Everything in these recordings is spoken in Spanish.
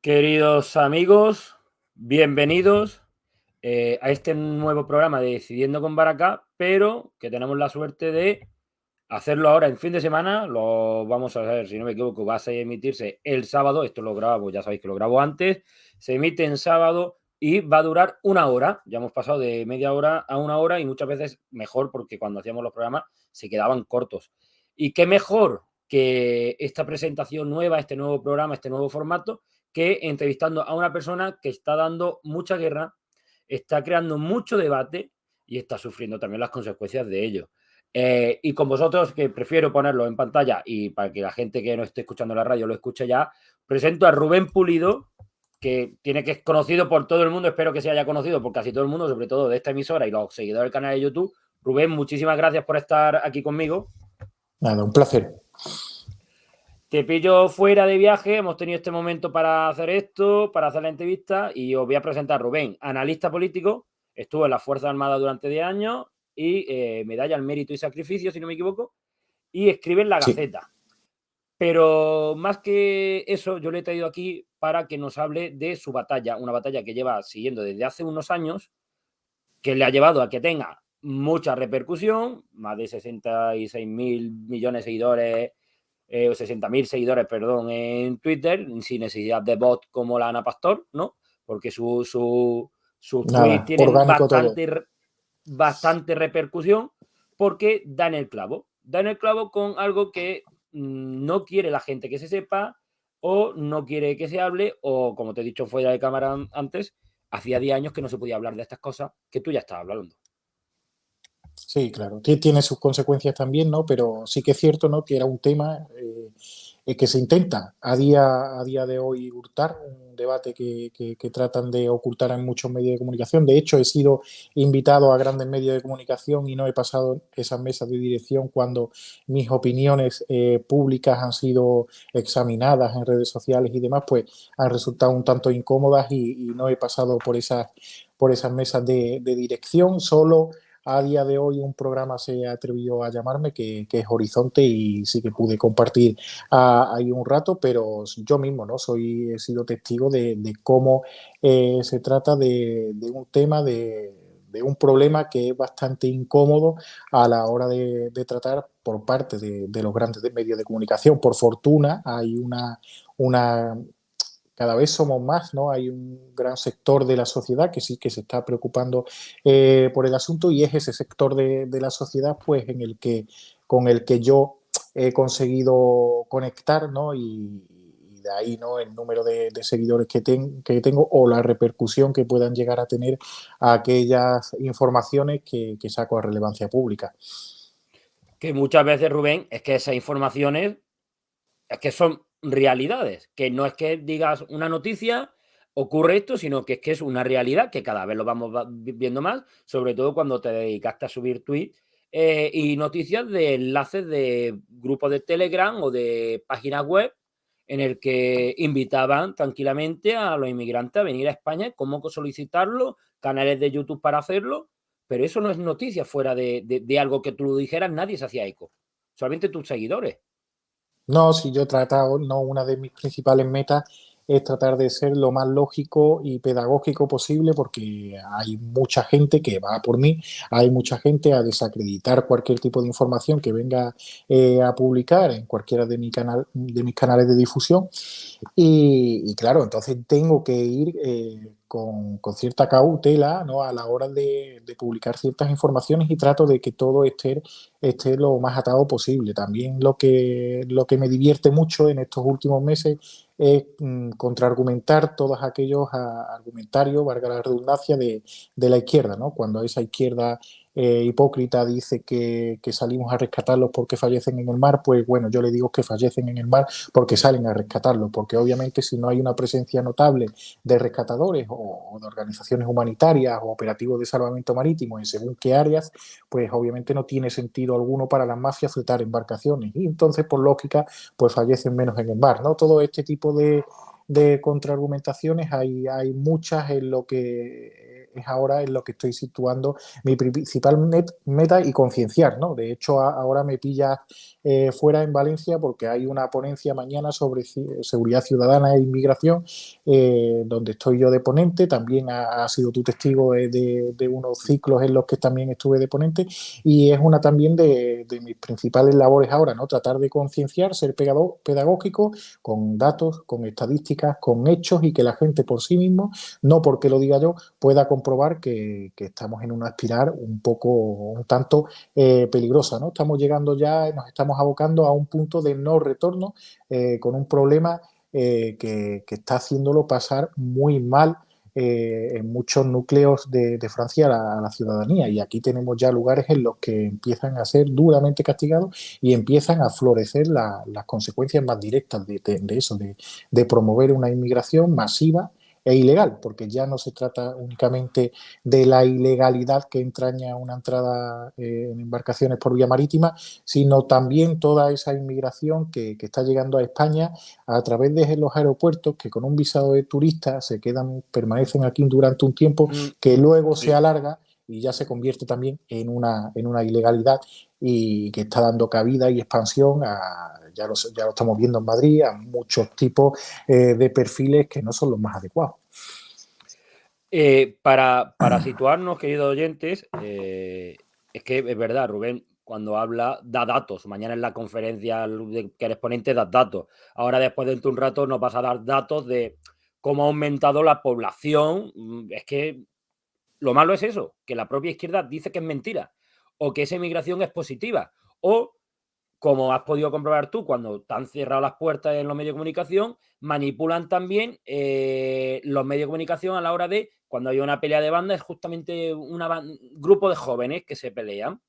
Queridos amigos, bienvenidos a este nuevo programa de Decidiendo con Baracá, pero que tenemos la suerte de hacerlo ahora en fin de semana. Lo vamos a hacer, si no me equivoco, va a emitirse el sábado. Esto lo grabo, ya sabéis que lo grabo antes. Se emite en sábado y va a durar una hora. Ya hemos pasado de media hora a una hora y muchas veces mejor porque cuando hacíamos los programas se quedaban cortos. Y qué mejor que esta presentación nueva, este nuevo programa, este nuevo formato, que entrevistando a una persona que está dando mucha guerra, está creando mucho debate y está sufriendo también las consecuencias de ello. Y con vosotros, que prefiero ponerlo en pantalla y para que la gente que no esté escuchando la radio lo escuche ya, presento a Rubén Pulido, que tiene que es conocido por todo el mundo, espero que se haya conocido por casi todo el mundo, sobre todo de esta emisora y los seguidores del canal de YouTube. Rubén, muchísimas gracias por estar aquí conmigo. Nada, un placer. Te pillo fuera de viaje, hemos tenido este momento para hacer esto, para hacer la entrevista y os voy a presentar a Rubén, analista político, estuvo en las Fuerzas Armadas durante 10 años y medalla al mérito y sacrificio, si no me equivoco, y escribe en La Gaceta. Sí. Pero más que eso, yo le he traído aquí para que nos hable de su batalla, una batalla que lleva siguiendo desde hace unos años, que le ha llevado a que tenga mucha repercusión, más de 66.000 millones de seguidores, 60.000 seguidores, perdón, en Twitter, sin necesidad de bot como la Ana Pastor, ¿no? Porque sus tweets tienen bastante repercusión porque dan el clavo. Dan el clavo con algo que no quiere la gente que se sepa o no quiere que se hable o, como te he dicho fuera de cámara antes, hacía 10 años que no se podía hablar de estas cosas que tú ya estabas hablando. Sí, claro, tiene sus consecuencias también, ¿no? Pero sí que es cierto, ¿no? Que era un tema que se intenta a día de hoy hurtar, un debate que tratan de ocultar en muchos medios de comunicación. De hecho, he sido invitado a grandes medios de comunicación y no he pasado esas mesas de dirección cuando mis opiniones públicas han sido examinadas en redes sociales y demás, pues han resultado un tanto incómodas y no he pasado por esas mesas de dirección. Solo a día de hoy un programa se atrevió a llamarme que es Horizonte y sí que pude compartir ahí un rato, pero yo mismo no he sido testigo de cómo se trata de un tema de un problema que es bastante incómodo a la hora de tratar por parte de los grandes medios de comunicación. Por fortuna hay una cada vez somos más, ¿no? Hay un gran sector de la sociedad que sí que se está preocupando por el asunto y es ese sector de la sociedad pues con el que yo he conseguido conectar, ¿no? Y de ahí, ¿no? El número de seguidores que tengo o la repercusión que puedan llegar a tener a aquellas informaciones que saco a relevancia pública. Que muchas veces, Rubén, es que esas informaciones es que son realidades, que no es que digas una noticia, ocurre esto, sino que es una realidad que cada vez lo vamos viendo más, sobre todo cuando te dedicaste a subir tweets y noticias de enlaces de grupos de Telegram o de páginas web en el que invitaban tranquilamente a los inmigrantes a venir a España, cómo solicitarlo, canales de YouTube para hacerlo, pero eso no es noticia fuera de algo que tú lo dijeras, nadie se hacía eco, solamente tus seguidores. No, si yo he tratado, no, una de mis principales metas es tratar de ser lo más lógico y pedagógico posible porque hay mucha gente que va por mí, hay mucha gente a desacreditar cualquier tipo de información que venga a publicar en cualquiera de mis canales de difusión y claro, entonces tengo que ir con cierta cautela, ¿no? A la hora de publicar ciertas informaciones y trato de que todo esté lo más atado posible. También lo que me divierte mucho en estos últimos meses es contraargumentar todos aquellos argumentarios, valga la redundancia, de la izquierda, ¿no? Cuando esa izquierda hipócrita dice que salimos a rescatarlos porque fallecen en el mar, pues bueno, yo le digo que fallecen en el mar porque salen a rescatarlos, porque obviamente si no hay una presencia notable de rescatadores o de organizaciones humanitarias o operativos de salvamento marítimo en según qué áreas, pues obviamente no tiene sentido alguno para las mafias fletar embarcaciones y entonces por lógica pues fallecen menos en el mar, ¿no? Todo este tipo de contraargumentaciones hay muchas en lo que es ahora en lo que estoy situando mi principal meta y concienciar, ¿no? De hecho, ahora me pilla fuera en Valencia porque hay una ponencia mañana sobre seguridad ciudadana e inmigración, donde estoy yo de ponente. También has sido tu testigo de unos ciclos en los que también estuve de ponente, y es una también de mis principales labores ahora, ¿no? Tratar de concienciar, ser pedagógico, con datos, con estadísticas, con hechos, y que la gente por sí mismo, no porque lo diga yo, pueda comprobar que estamos en una espiral un tanto peligrosa, ¿no? Estamos llegando ya, nos estamos abocando a un punto de no retorno, con un problema que está haciéndolo pasar muy mal en muchos núcleos de Francia a la ciudadanía. Y aquí tenemos ya lugares en los que empiezan a ser duramente castigados y empiezan a florecer las consecuencias más directas de eso, de promover una inmigración masiva e ilegal, porque ya no se trata únicamente de la ilegalidad que entraña una entrada en embarcaciones por vía marítima, sino también toda esa inmigración que está llegando a España a través de los aeropuertos, que con un visado de turista se quedan, permanecen aquí durante un tiempo, que luego se alarga y ya se convierte también en una ilegalidad, y que está dando cabida y expansión ya lo estamos viendo en Madrid, a muchos tipos de perfiles que no son los más adecuados. Para situarnos, queridos oyentes, es que es verdad, Rubén, cuando habla, da datos. Mañana en la conferencia que eres ponente, das datos. Ahora, después de un rato, nos vas a dar datos de cómo ha aumentado la población. Es que lo malo es eso, que la propia izquierda dice que es mentira, o que esa inmigración es positiva, o como has podido comprobar tú, cuando te han cerrado las puertas en los medios de comunicación, manipulan también los medios de comunicación a la hora de, cuando hay una pelea de banda, es justamente un grupo de jóvenes que se pelean.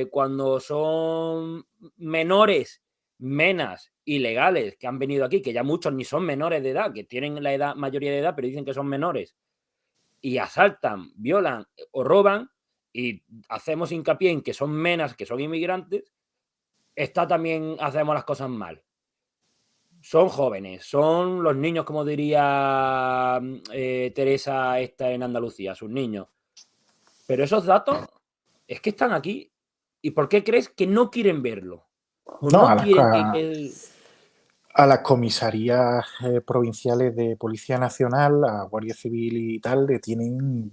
Cuando son menores, menas, ilegales, que han venido aquí, que ya muchos ni son menores de edad, que tienen la edad, mayoría de edad, pero dicen que son menores, y asaltan, violan o roban, y hacemos hincapié en que son menas, que son inmigrantes, también hacemos las cosas mal. Son jóvenes, son los niños, como diría Teresa en Andalucía, sus niños. Pero esos datos es que están aquí. ¿Y por qué crees que no quieren verlo? ¿O No, no quieren que... a las comisarías provinciales de Policía Nacional, a Guardia Civil y tal, tienen,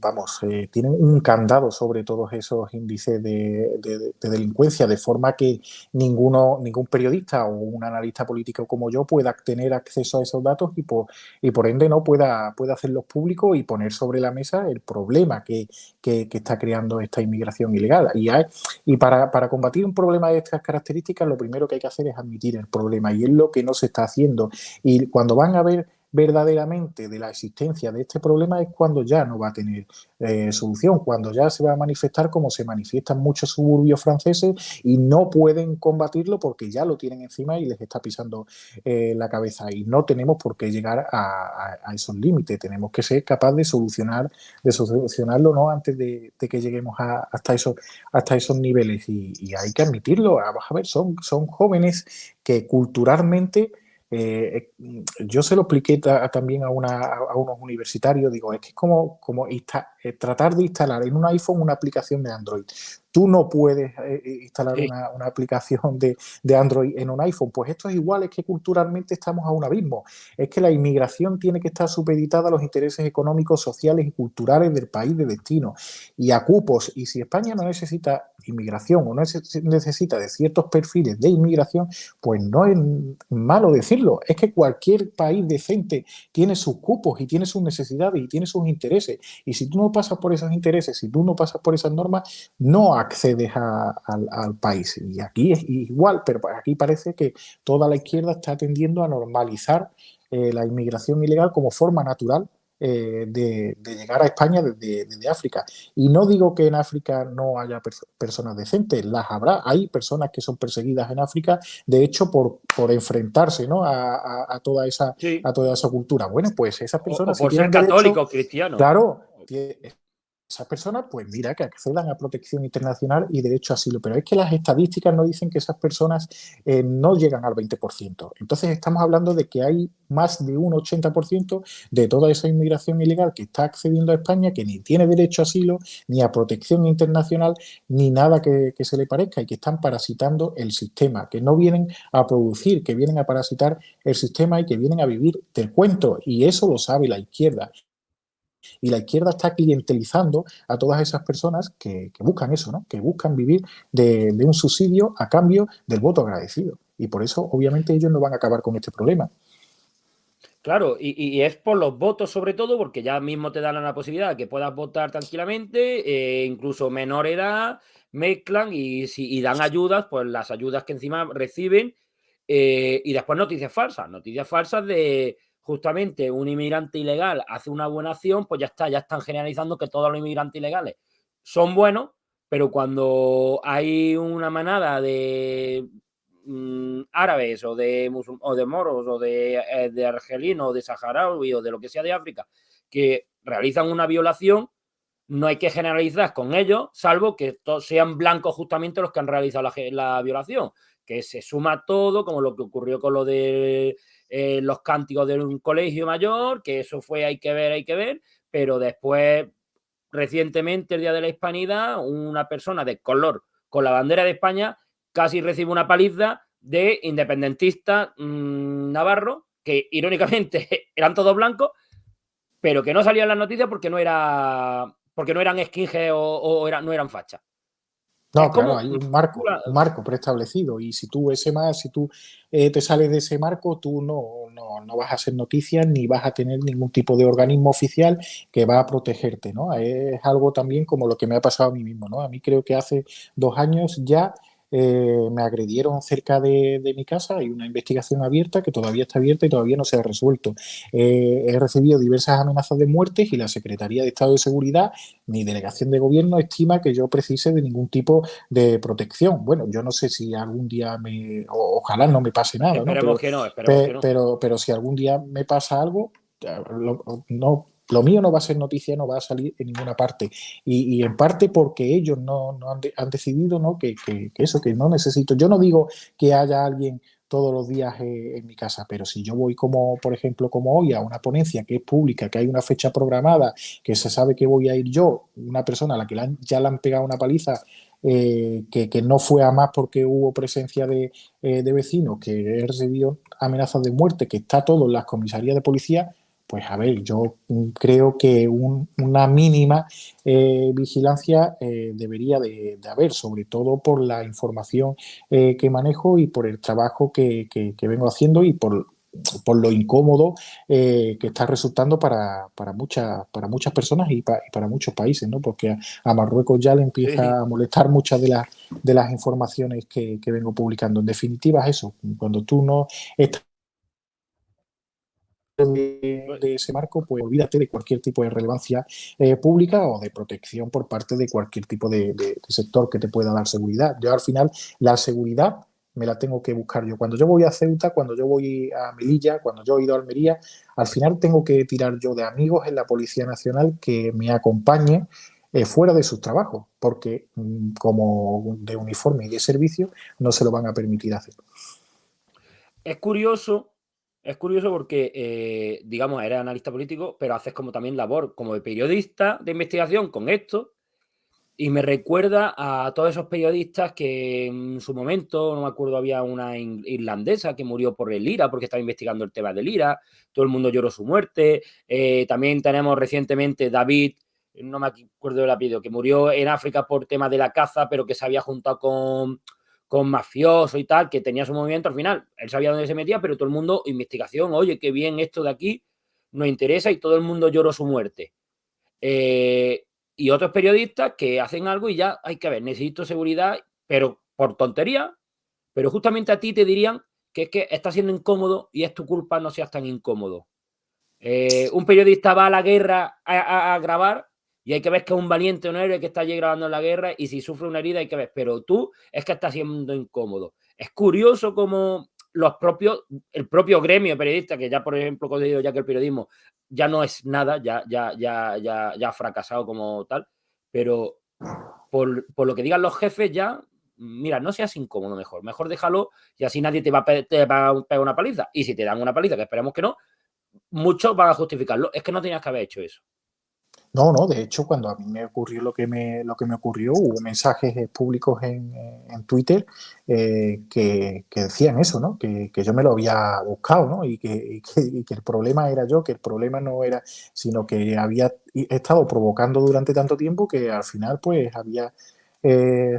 tienen un candado sobre todos esos índices de delincuencia, de forma que ningún periodista o un analista político como yo pueda tener acceso a esos datos y por ende no pueda hacerlos públicos y poner sobre la mesa el problema que está creando esta inmigración ilegal. Y para combatir un problema de estas características, lo primero que hay que hacer es admitir el problema, y es lo que no se está haciendo. Y cuando van a ver verdaderamente de la existencia de este problema es cuando ya no va a tener solución, cuando ya se va a manifestar como se manifiestan muchos suburbios franceses y no pueden combatirlo porque ya lo tienen encima y les está pisando la cabeza. Y no tenemos por qué llegar a esos límites, tenemos que ser capaces de solucionarlo, ¿no? Antes de que lleguemos hasta esos niveles, y hay que admitirlo. Vamos a ver, son jóvenes que culturalmente, yo se lo expliqué también a unos universitarios, digo, es que es como tratar de instalar en un iPhone una aplicación de Android. Tú no puedes instalar una aplicación de Android en un iPhone. Pues esto es igual, es que culturalmente estamos a un abismo. Es que la inmigración tiene que estar supeditada a los intereses económicos, sociales y culturales del país de destino y a cupos. Y si España no necesita inmigración o no necesita de ciertos perfiles de inmigración, pues no es malo decirlo. Es que cualquier país decente tiene sus cupos y tiene sus necesidades y tiene sus intereses. Y si tú no pasas por esos intereses, si tú no pasas por esas normas, no accedes al país. Y aquí es igual, pero aquí parece que toda la izquierda está tendiendo a normalizar la inmigración ilegal como forma natural de llegar a España desde África. Y no digo que en África no haya personas decentes, las habrá. Hay personas que son perseguidas en África, de hecho, por enfrentarse, ¿no? a toda esa cultura. Bueno, pues esas personas, o si por ser tienen derecho, católicos, cristianos. claro, esas personas, pues mira, que accedan a protección internacional y derecho a asilo. Pero es que las estadísticas nos dicen que esas personas no llegan al 20%. Entonces estamos hablando de que hay más de un 80% de toda esa inmigración ilegal que está accediendo a España, que ni tiene derecho a asilo, ni a protección internacional, ni nada que se le parezca, y que están parasitando el sistema, que no vienen a producir, que vienen a parasitar el sistema y que vienen a vivir del cuento. Y eso lo sabe la izquierda. Y la izquierda está clientelizando a todas esas personas que buscan eso, ¿no? Que buscan vivir de un subsidio a cambio del voto agradecido. Y por eso, obviamente, ellos no van a acabar con este problema. Claro, y es por los votos sobre todo, porque ya mismo te dan la posibilidad de que puedas votar tranquilamente, incluso menor edad, mezclan y dan ayudas, pues las ayudas que encima reciben, y después noticias falsas de justamente un inmigrante ilegal hace una buena acción, pues ya está, ya están generalizando que todos los inmigrantes ilegales son buenos, pero cuando hay una manada de árabes o de moros de argelinos o de saharaui o de lo que sea de África que realizan una violación, no hay que generalizar con ellos, salvo que sean blancos justamente los que han realizado la violación, que se suma todo, como lo que ocurrió con lo de los cánticos de un colegio mayor, que eso fue hay que ver, pero después, recientemente, el Día de la Hispanidad, una persona de color con la bandera de España casi recibe una paliza de independentistas navarros, que irónicamente eran todos blancos, pero que no salían en las noticias porque no eran skinhead no eran fachas. Es No, claro, como... hay un marco preestablecido, y si tú si tú te sales de ese marco, tú no vas a hacer noticias ni vas a tener ningún tipo de organismo oficial que va a protegerte, ¿no? Es algo también como lo que me ha pasado a mí mismo, ¿no? A mí creo que hace 2 años ya me agredieron cerca de mi casa. Hay una investigación abierta que todavía está abierta y todavía no se ha resuelto. He recibido diversas amenazas de muerte y la Secretaría de Estado de Seguridad, mi delegación de gobierno, estima que yo precise de ningún tipo de protección. Bueno, yo no sé si algún día ojalá no me pase nada, ¿no? Esperemos que no, esperemos que no. Pero si algún día me pasa algo, lo mío no va a ser noticia, no va a salir en ninguna parte. Y en parte porque ellos han decidido, ¿no? Que eso, que no necesito. Yo no digo que haya alguien todos los días en mi casa, pero si yo voy como, por ejemplo, como hoy, a una ponencia que es pública, que hay una fecha programada, que se sabe que voy a ir yo, una persona a la que ya le han pegado una paliza, que no fue a más porque hubo presencia de vecinos, que he recibido amenazas de muerte, que está todo en las comisarías de policía. Pues a ver, yo creo que una mínima vigilancia debería de haber, sobre todo por la información que manejo y por el trabajo que vengo haciendo, y por lo incómodo que está resultando para muchas personas y para muchos países, ¿no? Porque a Marruecos ya le Sí. empieza a molestar muchas de las informaciones que vengo publicando. En definitiva, es eso, cuando tú no estás de ese marco, pues olvídate de cualquier tipo de relevancia pública o de protección por parte de cualquier tipo de sector que te pueda dar seguridad. Yo al final la seguridad me la tengo que buscar yo. Cuando yo voy a Ceuta, cuando yo voy a Melilla, cuando yo he ido a Almería, al final tengo que tirar yo de amigos en la Policía Nacional que me acompañen fuera de sus trabajos, porque como de uniforme y de servicio no se lo van a permitir hacer. Es curioso, es curioso porque, digamos, eres analista político, pero haces como también labor como de periodista de investigación con esto, y me recuerda a todos esos periodistas que en su momento, no me acuerdo, había una irlandesa que murió por el IRA, porque estaba investigando el tema del IRA, todo el mundo lloró su muerte. También tenemos recientemente David, no me acuerdo del apellido, que murió en África por tema de la caza, pero que se había juntado con mafiosos y tal, que tenía su movimiento. Al final, él sabía dónde se metía, pero todo el mundo, investigación, oye, qué bien esto de aquí, nos interesa, y todo el mundo lloró su muerte. Y otros periodistas que hacen algo y ya hay que ver, necesito seguridad, pero por tontería, pero justamente a ti te dirían que es que está siendo incómodo y es tu culpa, no seas tan incómodo. Un periodista va a la guerra a grabar y hay que ver que es un valiente, un héroe que está allí grabando en la guerra, y si sufre una herida hay que ver, pero tú es que estás siendo incómodo. Es curioso cómo el propio gremio periodista, que ya, por ejemplo, como digo, ya que el periodismo ya no es nada, ya ha fracasado como tal, pero por lo que digan los jefes ya, mira, no seas incómodo mejor déjalo y así nadie te va a pegar una paliza. Y si te dan una paliza, que esperemos que no, muchos van a justificarlo. Es que no tenías que haber hecho eso. No, no, de hecho, cuando a mí me ocurrió lo que me ocurrió, hubo mensajes públicos en Twitter que decían eso, ¿no? Que yo me lo había buscado, ¿no? Y que el problema era yo, que el problema no era, sino que había estado provocando durante tanto tiempo que al final, pues, había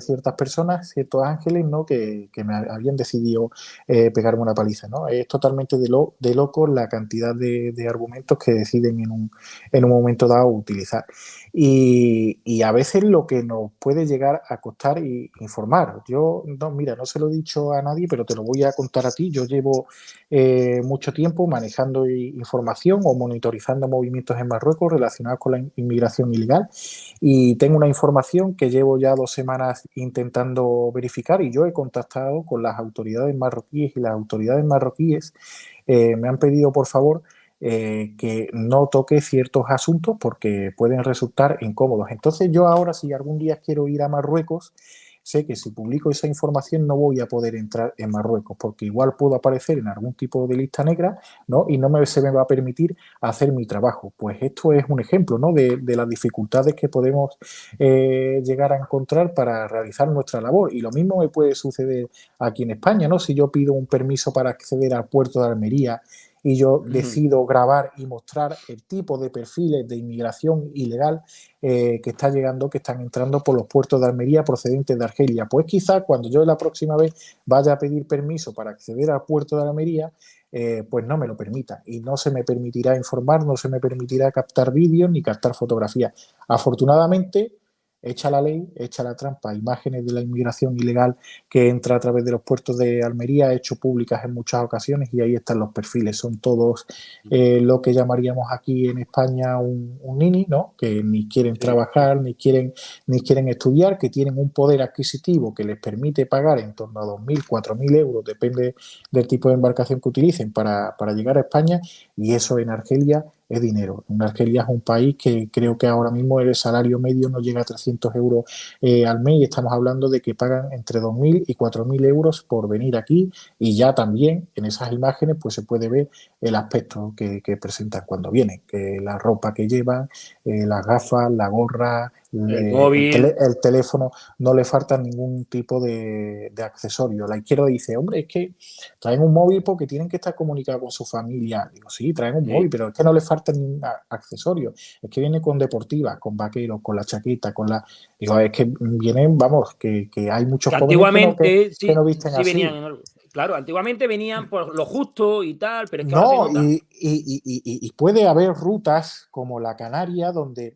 ciertas personas, ciertos ángeles, ¿no? Que me habían decidido pegarme una paliza, ¿no? Es totalmente de loco la cantidad de argumentos que deciden en un momento dado utilizar. Y a veces lo que nos puede llegar a costar informar. Yo, no, mira, no se lo he dicho a nadie, pero te lo voy a contar a ti. Yo llevo mucho tiempo manejando información o monitorizando movimientos en Marruecos relacionados con la inmigración ilegal y tengo una información que llevo ya 2 semanas intentando verificar y yo he contactado con las autoridades marroquíes y las autoridades marroquíes me han pedido por favor que no toque ciertos asuntos porque pueden resultar incómodos. Entonces yo ahora si algún día quiero ir a Marruecos, sé que si publico esa información no voy a poder entrar en Marruecos porque igual puedo aparecer en algún tipo de lista negra, ¿no? Y se me va a permitir hacer mi trabajo. Pues esto es un ejemplo, ¿no? de las dificultades que podemos llegar a encontrar para realizar nuestra labor. Y lo mismo me puede suceder aquí en España, ¿no? Si yo pido un permiso para acceder al puerto de Almería y yo decido grabar y mostrar el tipo de perfiles de inmigración ilegal que están entrando por los puertos de Almería procedentes de Argelia. Pues quizás cuando yo la próxima vez vaya a pedir permiso para acceder al puerto de Almería, pues no me lo permita y no se me permitirá informar, no se me permitirá captar vídeos ni captar fotografías. Afortunadamente, hecha la ley, hecha la trampa, imágenes de la inmigración ilegal que entra a través de los puertos de Almería, hecho públicas en muchas ocasiones y ahí están los perfiles, son todos lo que llamaríamos aquí en España un nini, ¿no? Que ni quieren trabajar, ni quieren estudiar, que tienen un poder adquisitivo que les permite pagar en torno a 2.000, 4.000 euros, depende del tipo de embarcación que utilicen para llegar a España y eso en Argelia es dinero. En Argelia es un país que creo que ahora mismo el salario medio no llega a 300 euros al mes y estamos hablando de que pagan entre 2.000 y 4.000 euros por venir aquí y ya también en esas imágenes pues se puede ver el aspecto que presentan cuando vienen, que la ropa que llevan, las gafas, la gorra, El móvil. el teléfono, no le falta ningún tipo de accesorio. La izquierda dice, hombre, es que traen un móvil porque tienen que estar comunicados con su familia. Digo, sí, traen un móvil, pero es que no les falta ningún accesorio. Es que vienen con deportivas, con vaqueros, con la chaqueta, con la... Digo, es que vienen, vamos, que hay muchos Que jóvenes antiguamente que no visten sí así. venían. Claro, antiguamente venían por lo justo y tal, pero es que ahora se No, nota. y puede haber rutas como la Canaria donde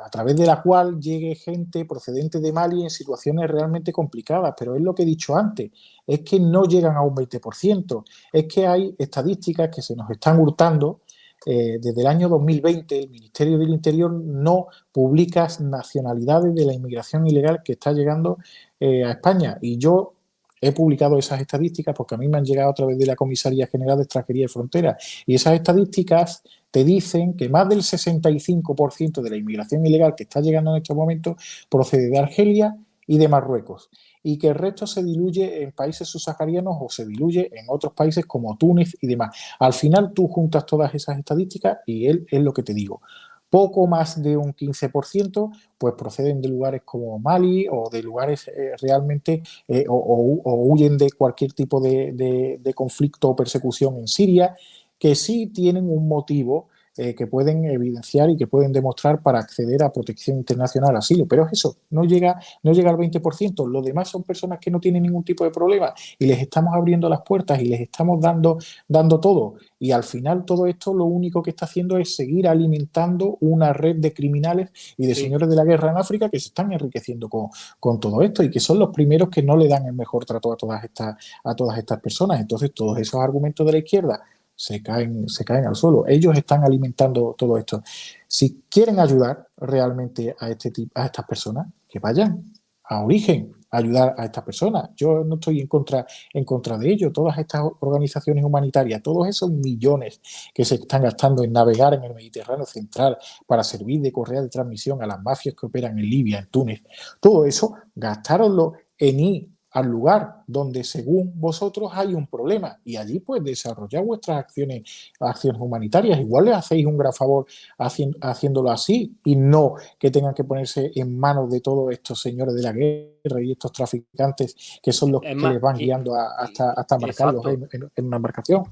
a través de la cual llegue gente procedente de Mali en situaciones realmente complicadas, pero es lo que he dicho antes, es que no llegan a un 20%, es que hay estadísticas que se nos están hurtando. Desde el año 2020 el Ministerio del Interior no publica nacionalidades de la inmigración ilegal que está llegando a España y yo he publicado esas estadísticas porque a mí me han llegado a través de la Comisaría General de Extranjería y Fronteras y esas estadísticas te dicen que más del 65% de la inmigración ilegal que está llegando en estos momentos procede de Argelia y de Marruecos y que el resto se diluye en países subsaharianos o se diluye en otros países como Túnez y demás. Al final tú juntas todas esas estadísticas y él es lo que te digo. Poco más de un 15% pues proceden de lugares como Mali o de lugares realmente o huyen de cualquier tipo de conflicto o persecución en Siria, que sí tienen un motivo que pueden evidenciar y que pueden demostrar para acceder a protección internacional, asilo. Pero es eso, no llega al 20%. Los demás son personas que no tienen ningún tipo de problema y les estamos abriendo las puertas y les estamos dando todo. Y al final todo esto lo único que está haciendo es seguir alimentando una red de criminales y de señores de la guerra en África que se están enriqueciendo con todo esto y que son los primeros que no le dan el mejor trato a todas estas personas. Entonces todos esos argumentos de la izquierda se caen al suelo. Ellos están alimentando todo esto. Si quieren ayudar realmente a estas personas, que vayan a origen, ayudar a estas personas. Yo no estoy en contra de ello. Todas estas organizaciones humanitarias, todos esos millones que se están gastando en navegar en el Mediterráneo central para servir de correa de transmisión a las mafias que operan en Libia, en Túnez, todo eso, gastáronlo en ir al lugar donde según vosotros hay un problema y allí pues desarrollar vuestras acciones humanitarias. Igual les hacéis un gran favor haciéndolo así y no que tengan que ponerse en manos de todos estos señores de la guerra y estos traficantes que son los Es que más, les van guiando hasta embarcarlos en una embarcación.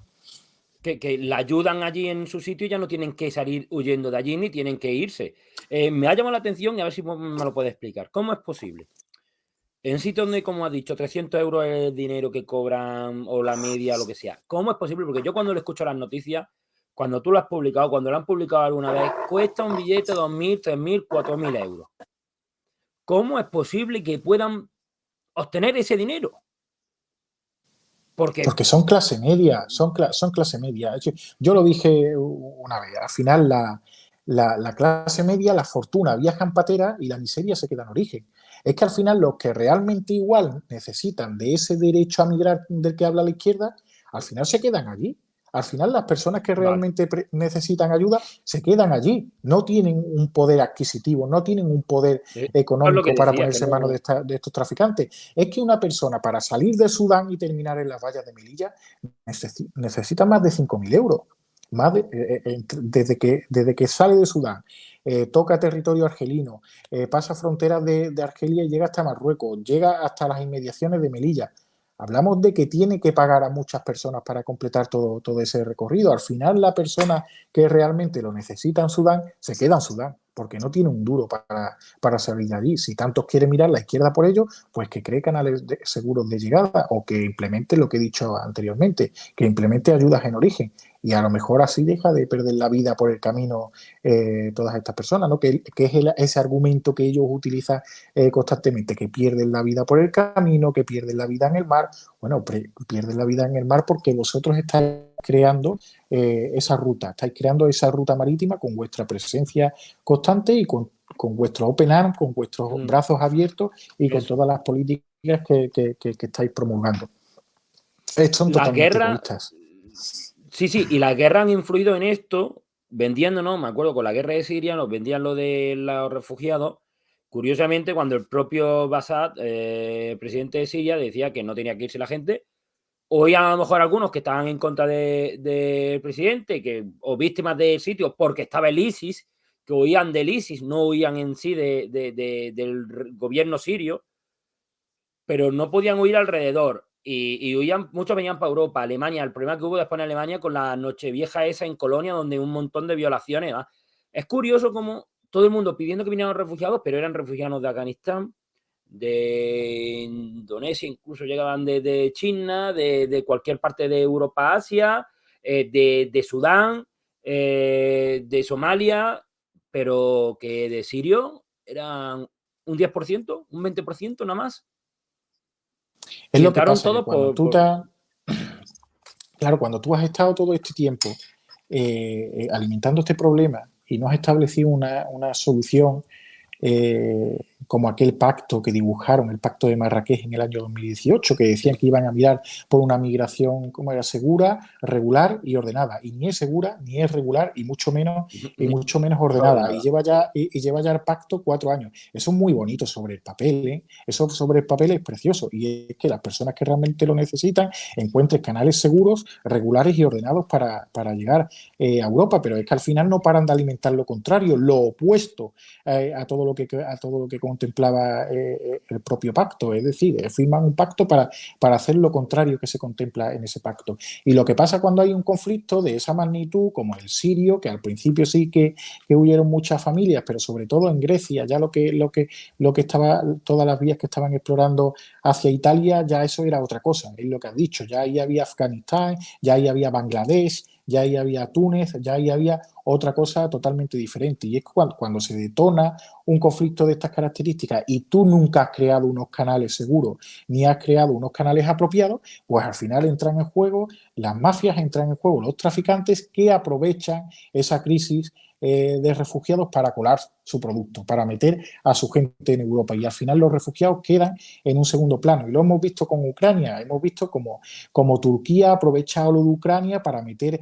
Que la ayudan allí en su sitio y ya no tienen que salir huyendo de allí ni tienen que irse. Me ha llamado la atención y a ver si me lo puede explicar. ¿Cómo es posible? En sitios donde, como has dicho, 300 euros es el dinero que cobran o la media, lo que sea. ¿Cómo es posible? Porque yo cuando le escucho las noticias, cuando tú lo has publicado, cuando lo han publicado alguna vez, cuesta un billete 2.000, 3.000, 4.000 euros. ¿Cómo es posible que puedan obtener ese dinero? Porque son clase media, son clase media. Yo lo dije una vez, al final la clase media, la fortuna viaja en patera y la miseria se queda en origen. Es que al final los que realmente igual necesitan de ese derecho a migrar del que habla la izquierda, al final se quedan allí. Al final las personas que realmente necesitan ayuda se quedan allí. No tienen un poder adquisitivo, no tienen un poder económico para ponerse en manos de estos traficantes. Es que una persona para salir de Sudán y terminar en las vallas de Melilla necesita más de 5.000 euros. Desde que sale de Sudán, toca territorio argelino, pasa fronteras de Argelia y llega hasta Marruecos, llega hasta las inmediaciones de Melilla. Hablamos de que tiene que pagar a muchas personas para completar todo ese recorrido. Al final, la persona que realmente lo necesita en Sudán se queda en Sudán, porque no tiene un duro para salir de allí. Si tantos quieren mirar la izquierda por ello, pues que cree canales seguros de llegada o que implemente lo que he dicho anteriormente, que implemente ayudas en origen. Y a lo mejor así deja de perder la vida por el camino todas estas personas, ¿no? Que es ese argumento que ellos utilizan constantemente, que pierden la vida por el camino, que pierden la vida en el mar. Bueno, pierden la vida en el mar porque vosotros estáis creando esa ruta, estáis creando esa ruta marítima con vuestra presencia constante y con vuestro open arms, con vuestros brazos abiertos y con todas las políticas que estáis promulgando. Son totalmente egoístas. Sí, y las guerras han influido en esto, vendiéndonos, me acuerdo con la guerra de Siria, nos vendían lo de los refugiados. Curiosamente, cuando el propio Bashar, presidente de Siria, decía que no tenía que irse la gente, oían a lo mejor algunos que estaban en contra del presidente o víctimas del sitio porque estaba el ISIS, que oían del ISIS, no oían en sí del gobierno sirio, pero no podían oír alrededor. Y huían, muchos venían para Europa, Alemania. El problema que hubo después en Alemania con la Nochevieja esa en Colonia, donde un montón de violaciones. ¿Va? Es curioso como todo el mundo pidiendo que vinieran refugiados, pero eran refugiados de Afganistán, de Indonesia, incluso llegaban de China, de cualquier parte de Europa, Asia, de Sudán, de Somalia, pero que de sirio eran un 10%, un 20% nada más. Es lo que pasa, que cuando claro, cuando tú has estado todo este tiempo alimentando este problema y no has establecido una solución como aquel pacto que dibujaron, el pacto de Marrakech en el año 2018, que decían que iban a mirar por una migración como era segura, regular y ordenada. Y ni es segura, ni es regular, y mucho menos ordenada. Y lleva ya el pacto 4 años. Eso es muy bonito sobre el papel, ¿eh? Eso sobre el papel es precioso. Y es que las personas que realmente lo necesitan encuentren canales seguros, regulares y ordenados para llegar a Europa. Pero es que al final no paran de alimentar lo contrario, lo opuesto a todo lo que contemplaba el propio pacto. Es decir, firman un pacto para hacer lo contrario que se contempla en ese pacto. Y lo que pasa cuando hay un conflicto de esa magnitud, como el sirio, que al principio sí que huyeron muchas familias, pero sobre todo en Grecia, ya lo que estaba, todas las vías que estaban explorando hacia Italia, ya eso era otra cosa, es lo que has dicho. Ya ahí había Afganistán, ya ahí había Bangladesh, ya ahí había Túnez, ya ahí había otra cosa totalmente diferente. Y es cuando se detona un conflicto de estas características y tú nunca has creado unos canales seguros ni has creado unos canales apropiados, pues al final entran en juego las mafias, entran en juego los traficantes que aprovechan esa crisis de refugiados para colar su producto, para meter a su gente en Europa. Y al final los refugiados quedan en un segundo plano. Y lo hemos visto con Ucrania, hemos visto como Turquía ha aprovechado lo de Ucrania para meter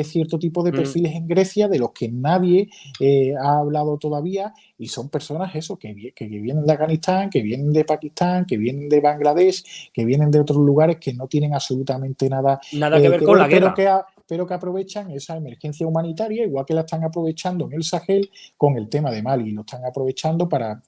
cierto tipo de perfiles en Grecia de los que nadie ha hablado todavía, y son personas eso, que vienen de Afganistán, que vienen de Pakistán, que vienen de Bangladesh, que vienen de otros lugares que no tienen absolutamente nada Nada que ver que con la ver, guerra. pero que aprovechan esa emergencia humanitaria, igual que la están aprovechando en el Sahel con el tema de Mali. Lo están aprovechando para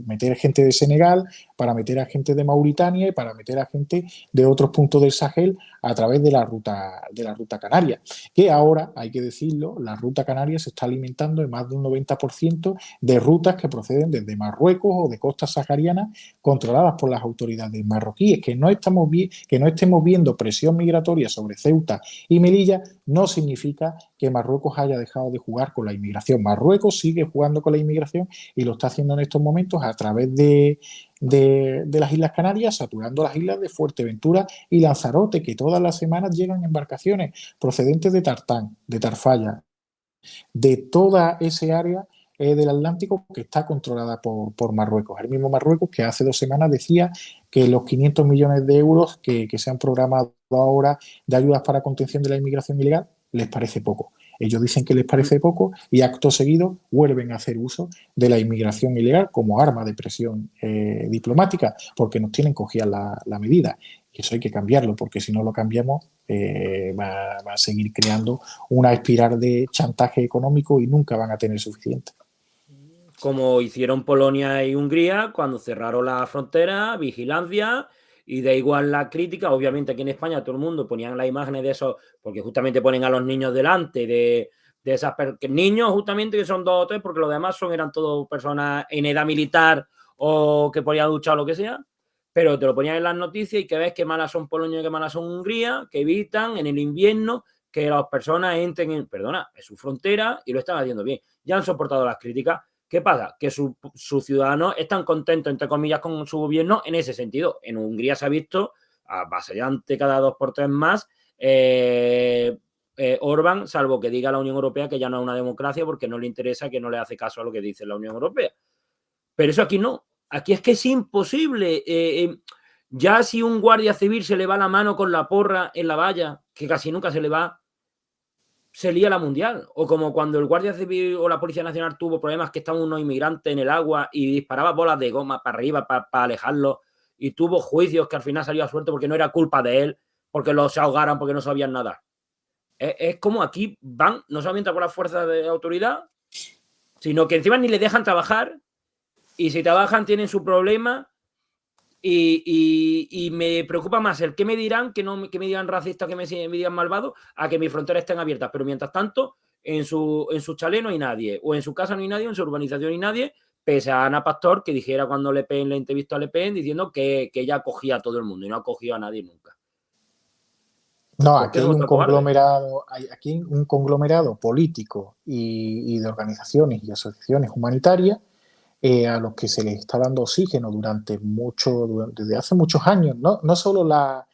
meter gente de Senegal, para meter a gente de Mauritania y para meter a gente de otros puntos del Sahel a través de la ruta canaria. Que ahora, hay que decirlo, la ruta canaria se está alimentando en más de un 90% de rutas que proceden desde Marruecos o de costas saharianas controladas por las autoridades marroquíes. Que no estemos viendo presión migratoria sobre Ceuta y Melilla no significa que Marruecos haya dejado de jugar con la inmigración. Marruecos sigue jugando con la inmigración y lo está haciendo en estos momentos a través de las Islas Canarias, saturando las islas de Fuerteventura y Lanzarote, que todas las semanas llegan embarcaciones procedentes de Tartán, de Tarfaya, de toda ese área del Atlántico que está controlada por Marruecos. El mismo Marruecos que hace 2 semanas decía que los 500 millones de euros que se han programado ahora de ayudas para contención de la inmigración ilegal les parece poco. Ellos dicen que les parece poco y acto seguido vuelven a hacer uso de la inmigración ilegal como arma de presión diplomática, porque nos tienen cogida la medida. Y eso hay que cambiarlo, porque si no lo cambiamos va a seguir creando una espiral de chantaje económico y nunca van a tener suficiente. Como hicieron Polonia y Hungría cuando cerraron la frontera, vigilancia, y da igual la crítica. Obviamente aquí en España todo el mundo ponían las imágenes de eso, porque justamente ponen a los niños delante de esas niños justamente que son 2 o 3, porque los demás eran todos personas en edad militar o que podían luchar o lo que sea, pero te lo ponían en las noticias y que ves que malas son Polonia y que malas son Hungría, que evitan en el invierno que las personas entren en su frontera, y lo están haciendo bien. Ya han soportado las críticas. ¿Qué pasa? Que sus ciudadanos están contentos, entre comillas, con su gobierno en ese sentido. En Hungría se ha visto avasallante cada 2 por 3 más Orbán, salvo que diga la Unión Europea que ya no es una democracia porque no le interesa, que no le hace caso a lo que dice la Unión Europea. Pero eso aquí no. Aquí es que es imposible. Ya si un guardia civil se le va la mano con la porra en la valla, que casi nunca se le va, se lía la mundial. O como cuando el Guardia Civil o la Policía Nacional tuvo problemas que estaban unos inmigrantes en el agua y disparaba bolas de goma para arriba para alejarlos, y tuvo juicios que al final salió a suerte porque no era culpa de él, porque los ahogaran porque no sabían nadar. Es como aquí van, no solamente con las fuerzas de autoridad, sino que encima ni le dejan trabajar, y si trabajan tienen su problema. Y me preocupa más el que me dirán, que me digan racista, que me digan malvado, a que mis fronteras estén abiertas. Pero mientras tanto, en su chalet no hay nadie, o en su casa no hay nadie, o en su urbanización no hay nadie, pese a Ana Pastor, que dijera cuando Le Pen le entrevistó a Le Pen diciendo que ella acogía a todo el mundo y no acogió a nadie nunca. No, ¿Por qué aquí no hay un vota cobarde? conglomerado político y de organizaciones y asociaciones humanitarias a los que se les está dando oxígeno desde hace muchos años. No solo la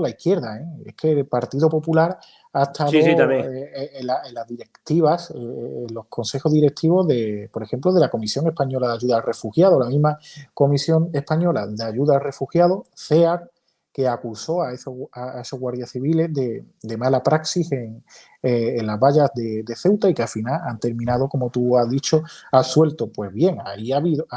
izquierda, es que el Partido Popular ha Sí, estado también. en las directivas, en los consejos directivos por ejemplo, de la Comisión Española de Ayuda al Refugiado, la misma Comisión Española de Ayuda al Refugiado, CEAR, que acusó a esos guardias civiles de mala praxis en las vallas de Ceuta, y que al final han terminado, como tú has dicho, absueltos. Pues bien, ahí ha habido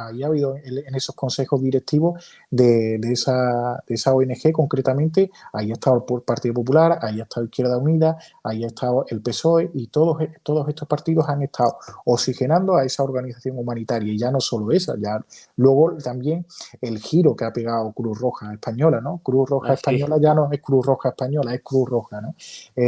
en esos consejos directivos de esa ONG concretamente, ahí ha estado el Partido Popular, ahí ha estado Izquierda Unida, ahí ha estado el PSOE, y todos estos partidos han estado oxigenando a esa organización humanitaria. Y ya no solo esa, ya luego también el giro que ha pegado Cruz Roja Española, ¿no? Cruz Roja Así. Española ya no es Cruz Roja Española, es Cruz Roja, ¿no?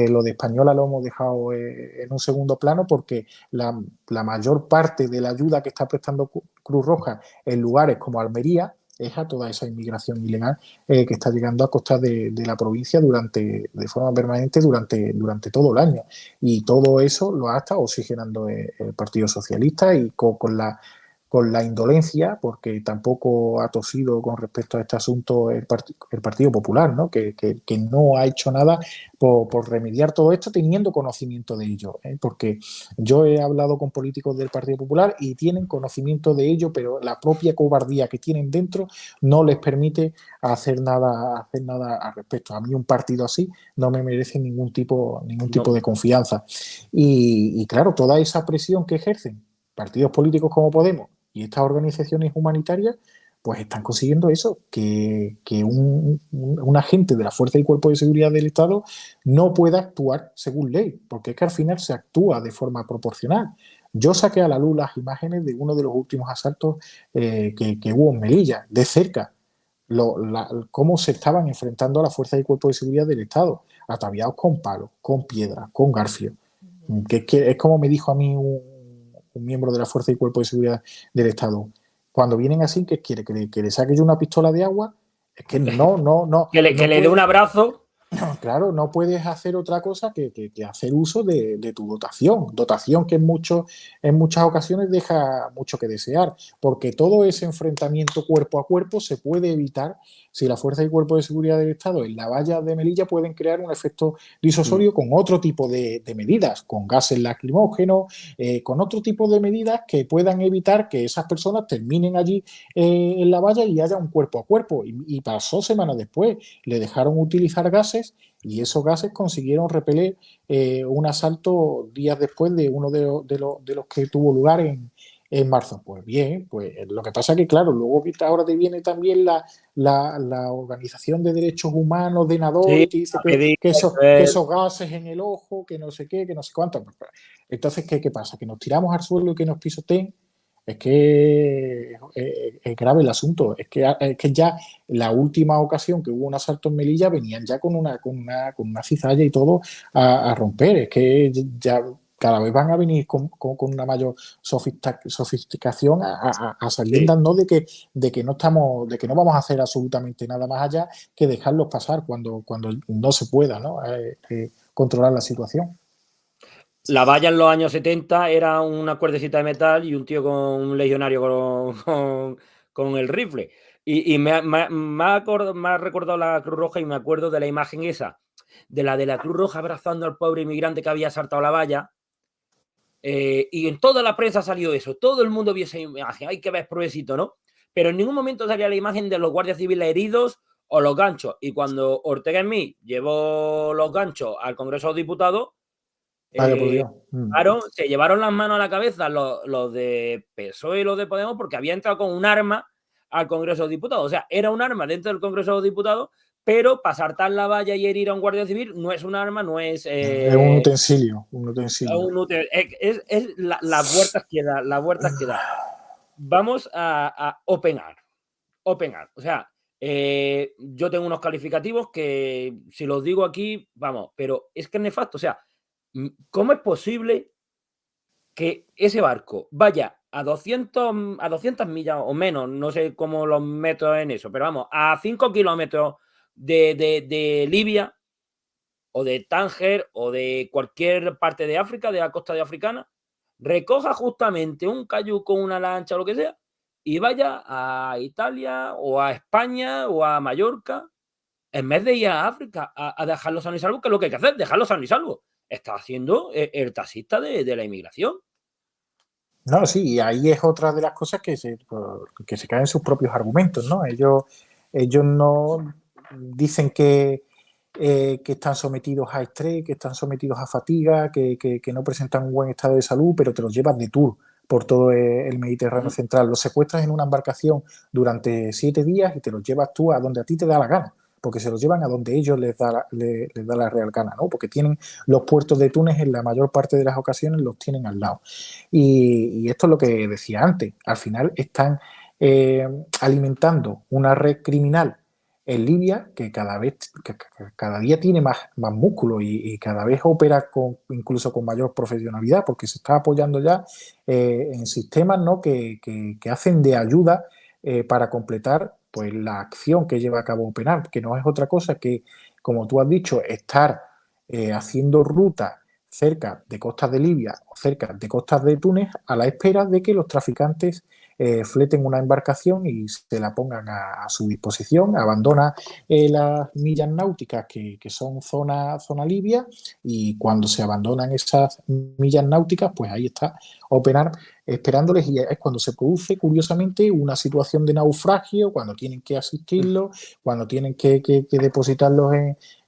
Lo de Española lo hemos dejado en un segundo plano, porque la mayor parte de la ayuda que está prestando Cruz Roja en lugares como Almería es a toda esa inmigración ilegal que está llegando a costa de la provincia de forma permanente durante todo el año. Y todo eso lo ha estado oxigenando el Partido Socialista y con la indolencia, porque tampoco ha tosido con respecto a este asunto el Partido Popular, ¿no? Que no ha hecho nada por remediar todo esto teniendo conocimiento de ello, ¿eh? Porque yo he hablado con políticos del Partido Popular y tienen conocimiento de ello, pero la propia cobardía que tienen dentro no les permite hacer nada al respecto. A mí un partido así no me merece ningún tipo de confianza. Y claro, toda esa presión que ejercen partidos políticos como Podemos y estas organizaciones humanitarias, pues están consiguiendo eso, que un agente de la Fuerza y Cuerpo de Seguridad del Estado no pueda actuar según ley, porque es que al final se actúa de forma proporcional. Yo saqué a la luz las imágenes de uno de los últimos asaltos que hubo en Melilla, de cerca, cómo se estaban enfrentando a la Fuerza y Cuerpo de Seguridad del Estado, ataviados con palos, con piedras, con garfios. Que es como me dijo a mí un miembro de la Fuerza y Cuerpo de Seguridad del Estado. Cuando vienen así, ¿qué quiere? ¿Que le saque yo una pistola de agua? Es que no que le dé un abrazo. Claro, no puedes hacer otra cosa que hacer uso de tu dotación que en muchas ocasiones deja mucho que desear, porque todo ese enfrentamiento cuerpo a cuerpo se puede evitar si la Fuerza y Cuerpo de Seguridad del Estado en la valla de Melilla pueden crear un efecto disuasorio con otro tipo de medidas, con gases lacrimógenos, con otro tipo de medidas que puedan evitar que esas personas terminen allí en la valla y haya un cuerpo a cuerpo. Y pasó semanas después, le dejaron utilizar gases y esos gases consiguieron repeler un asalto días después de uno de los que tuvo lugar en marzo. Pues bien, pues lo que pasa es que, claro, luego ahora te viene también la Organización de Derechos Humanos de Nador y te dice que esos gases en el ojo, que no sé qué, que no sé cuánto. Entonces, ¿qué pasa? ¿Que nos tiramos al suelo y que nos pisoteen? Es que es grave el asunto. Es que ya la última ocasión que hubo un asalto en Melilla venían ya con una cizalla y todo a romper. Es que ya cada vez van a venir con una mayor sofisticación a sabiendas, ¿no? de que no vamos a hacer absolutamente nada más allá que dejarlos pasar cuando no se pueda, ¿no? Controlar la situación. La valla en los años 70 era una cuerdecita de metal y un tío con un legionario con el rifle. Y me ha recordado la Cruz Roja y me acuerdo de la imagen esa, de la Cruz Roja abrazando al pobre inmigrante que había saltado la valla. Y en toda la prensa salió eso, todo el mundo vio esa imagen, hay que ver provecito, ¿no? Pero en ningún momento salía la imagen de los guardias civiles heridos o los ganchos. Y cuando Ortega en mí llevó los ganchos al Congreso de los Diputados, Vaya por Dios. claro, se llevaron las manos a la cabeza los de PSOE y los de Podemos porque había entrado con un arma al Congreso de los Diputados. O sea, era un arma dentro del Congreso de los Diputados, pero para saltar la valla y herir a un guardia civil no es un arma, no es... es un utensilio. Es las vueltas que da, las vueltas que da. Vamos a openar. O sea, yo tengo unos calificativos que si los digo aquí, vamos, pero es que es nefasto. O sea, ¿cómo es posible que ese barco vaya a 200 millas o menos, no sé cómo los metros en eso, pero vamos, a 5 kilómetros de Libia o de Tánger o de cualquier parte de África, de la costa de africana, recoja justamente un cayuco, una lancha o lo que sea, y vaya a Italia o a España o a Mallorca, en vez de ir a África a dejarlo sano y salvo, que es lo que hay que hacer, dejarlo sano y salvo? Está haciendo el taxista de la inmigración. No, sí, y ahí es otra de las cosas que se caen sus propios argumentos, ¿no? Ellos no dicen que están sometidos a estrés, que están sometidos a fatiga, que no presentan un buen estado de salud, pero te los llevas de tour por todo el Mediterráneo central. Los secuestras en una embarcación durante 7 días y te los llevas tú a donde a ti te da la gana, porque se los llevan a donde ellos les da la real gana, ¿no? Porque tienen los puertos de Túnez en la mayor parte de las ocasiones los tienen al lado. Y esto es lo que decía antes. Al final están alimentando una red criminal en Libia que cada día tiene más músculo y cada vez opera incluso con mayor profesionalidad, porque se está apoyando ya en sistemas, ¿no? que hacen de ayuda para completar pues la acción que lleva a cabo OpenArt, que no es otra cosa que, como tú has dicho, estar haciendo ruta cerca de costas de Libia o cerca de costas de Túnez a la espera de que los traficantes fleten una embarcación y se la pongan a su disposición, abandona las millas náuticas que son zona libia, y cuando se abandonan esas millas náuticas, pues ahí está OpenArt esperándoles, y es cuando se produce, curiosamente, una situación de naufragio, cuando tienen que asistirlos, cuando tienen que depositarlos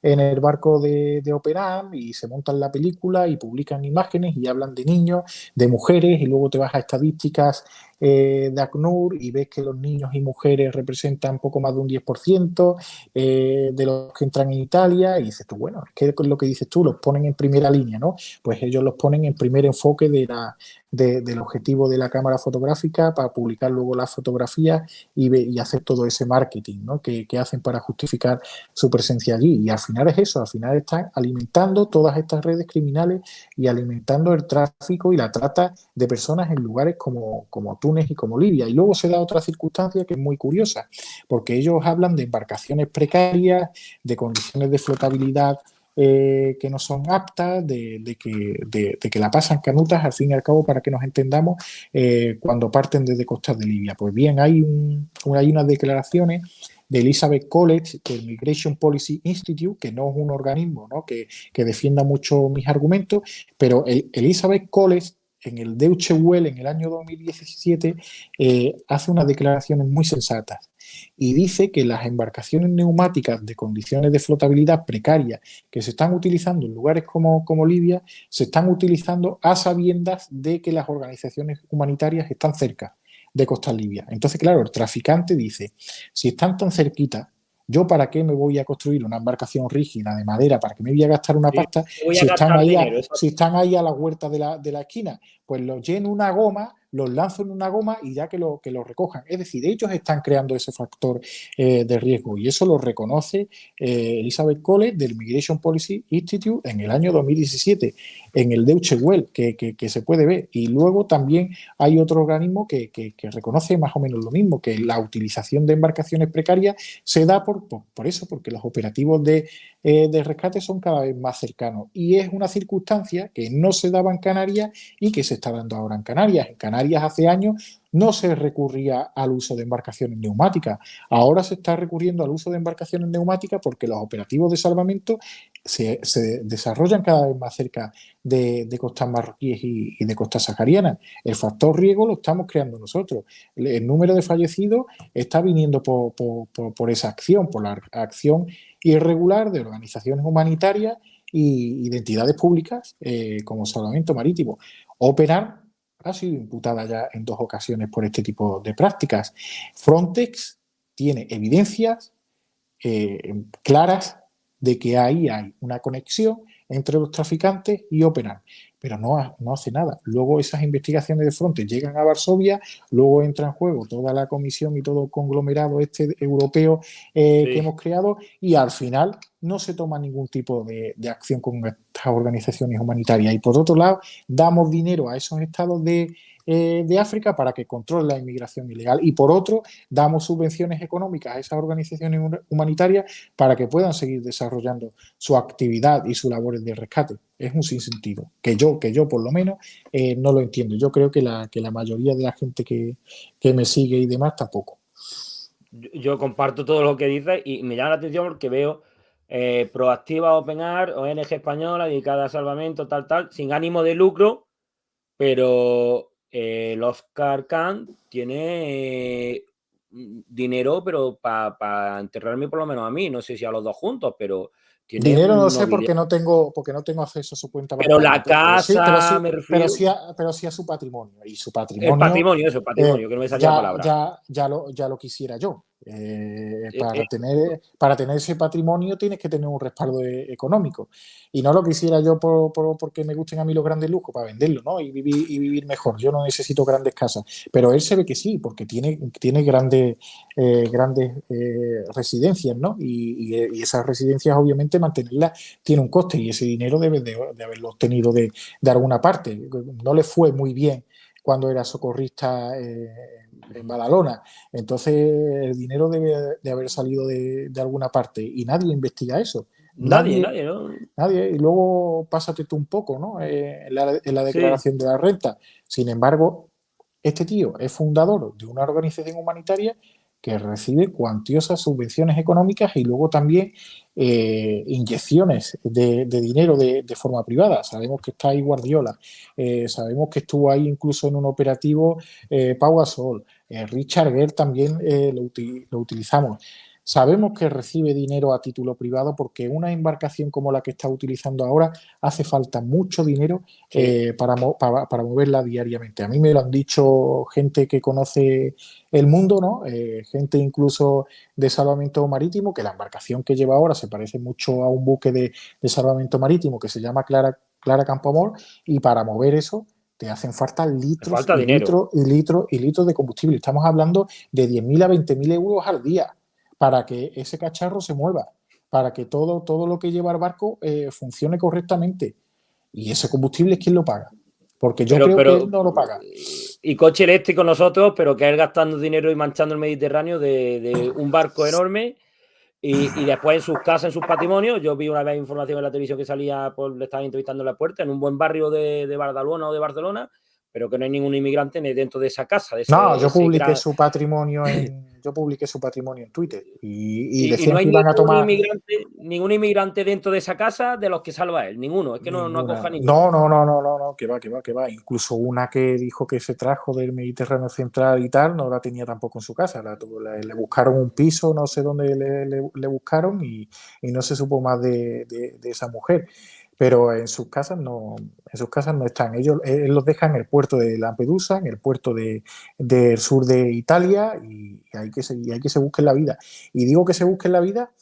en el barco de OpenArt, y se montan la película y publican imágenes y hablan de niños, de mujeres, y luego te vas a estadísticas de ACNUR y ves que los niños y mujeres representan poco más de un 10% de los que entran en Italia, y dices tú, bueno, es que lo que dices tú, los ponen en primera línea, ¿no? Pues ellos los ponen en primer enfoque del objetivo de la cámara fotográfica para publicar luego las fotografías y hacer todo ese marketing, ¿no? que hacen para justificar su presencia allí. Y al final es eso, al final están alimentando todas estas redes criminales y alimentando el tráfico y la trata de personas en lugares como Túnez y como Libia. Y luego se da otra circunstancia que es muy curiosa, porque ellos hablan de embarcaciones precarias, de condiciones de flotabilidad que no son aptas, de que la pasan canutas, al fin y al cabo, para que nos entendamos, cuando parten desde costas de Libia. Pues bien, hay unas declaraciones de Elizabeth College, del Migration Policy Institute, que no es un organismo, ¿no?, que defienda mucho mis argumentos, pero Elizabeth College, en el Deutsche Welle, en el año 2017, hace unas declaraciones muy sensatas y dice que las embarcaciones neumáticas de condiciones de flotabilidad precarias que se están utilizando en lugares como Libia, se están utilizando a sabiendas de que las organizaciones humanitarias están cerca de costas libias. Entonces, claro, el traficante dice, si están tan cerquita, ¿yo para qué me voy a construir una embarcación rígida de madera? ¿Para qué me voy a gastar una Sí, pasta voy a gastar dinero. si están ahí a la huerta de la esquina? Pues los lleno una goma, los lanzo en una goma y ya que lo recojan. Es decir, ellos están creando ese factor de riesgo, y eso lo reconoce Elizabeth College del Migration Policy Institute en el año 2017, en el Deutsche Welle, que se puede ver. Y luego también hay otro organismo que reconoce más o menos lo mismo, que la utilización de embarcaciones precarias se da por eso, porque los operativos de rescate son cada vez más cercanos. Y es una circunstancia que no se daba en Canarias y que se está dando ahora en Canarias. En Canarias hace años no se recurría al uso de embarcaciones neumáticas. Ahora se está recurriendo al uso de embarcaciones neumáticas porque los operativos de salvamento se desarrollan cada vez más cerca de costas marroquíes y de costas saharianas. El factor riesgo lo estamos creando nosotros. El número de fallecidos está viniendo por esa acción, por la acción irregular de organizaciones humanitarias y de entidades públicas como Salvamento Marítimo. OpenArt ha sido imputada ya en 2 ocasiones por este tipo de prácticas. Frontex tiene evidencias claras de que ahí hay una conexión entre los traficantes y OpenArt, pero no hace nada. Luego esas investigaciones de Frontex llegan a Varsovia, luego entra en juego toda la comisión y todo el conglomerado europeo que hemos creado, y al final no se toma ningún tipo de acción con estas organizaciones humanitarias. Y por otro lado, damos dinero a esos estados de África para que controlen la inmigración ilegal, y por otro, damos subvenciones económicas a esas organizaciones humanitarias para que puedan seguir desarrollando su actividad y sus labores de rescate. Es un sinsentido, que yo por lo menos no lo entiendo. Yo creo que la mayoría de la gente que me sigue y demás tampoco. Yo comparto todo lo que dices y me llama la atención porque veo Proactiva OpenArt, ONG española dedicada a salvamento, tal, sin ánimo de lucro, pero el Oscar Khan tiene dinero, pero para enterrarme por lo menos a mí, no sé si a los dos juntos, pero tiene Dinero no un sé nobiliario. porque no tengo acceso a su cuenta Pero bancaria, la casa, me refiero. pero sí a su patrimonio. Y su El patrimonio patrimonio, eso, el patrimonio, que no me salía la palabra. ya lo quisiera yo. Para tener ese patrimonio tienes que tener un respaldo económico. Y no lo quisiera yo porque me gusten a mí los grandes lujos, para venderlo, ¿no? Y vivir mejor. Yo no necesito grandes casas. Pero él se ve que sí, porque tiene grandes residencias, ¿no? Y esas residencias, obviamente, mantenerlas tiene un coste, y ese dinero debe de haberlo obtenido de alguna parte. No le fue muy bien cuando era socorrista en Badalona. Entonces, el dinero debe de haber salido de alguna parte y nadie investiga eso. Nadie, Nadie, ¿no? nadie. Y luego pásate tú un poco, ¿no? En la Sí, declaración de la renta. Sin embargo, este tío es fundador de una organización humanitaria que recibe cuantiosas subvenciones económicas y luego también inyecciones de dinero de forma privada. Sabemos que está ahí Guardiola, sabemos que estuvo ahí incluso en un operativo Pau Gasol, Richard Gere también lo utilizamos. Sabemos que recibe dinero a título privado porque una embarcación como la que está utilizando ahora hace falta mucho dinero sí. para moverla diariamente. A mí me lo han dicho gente que conoce el mundo, ¿no? Gente incluso de salvamento marítimo, que la embarcación que lleva ahora se parece mucho a un buque de salvamento marítimo que se llama Clara Campoamor, y para mover eso te hacen falta litros Falta y dinero. litros y litros y litros de combustible. Estamos hablando de 10.000 a 20.000 euros al día para que ese cacharro se mueva, para que todo lo que lleva el barco funcione correctamente. Y ese combustible, ¿quién lo paga? Porque yo creo que él no lo paga. Y coche eléctrico nosotros, pero que él gastando dinero y manchando el Mediterráneo de un barco enorme y después en sus casas, en sus patrimonios. Yo vi una vez información en la televisión que salía, le estaban entrevistando en la puerta, en un buen barrio de Badalona o de Barcelona, pero que no hay ningún inmigrante ni dentro de esa casa, de No, ese gran... yo publiqué su patrimonio en Twitter y Y no decían hay que iban a tomar ningún inmigrante dentro de esa casa de los que salva él, ninguno, es que no acoja a ninguna. ninguno. No, no, no, no, no, no, que va, que va, que va. Incluso una que dijo que se trajo del Mediterráneo Central y tal, no la tenía tampoco en su casa. Le buscaron un piso, no sé dónde le buscaron y no se supo más de esa mujer. Pero en sus casas no están. Él los deja en el puerto de Lampedusa, en el puerto del sur de Italia, y hay que se busquen la vida. Y digo que se busquen la vida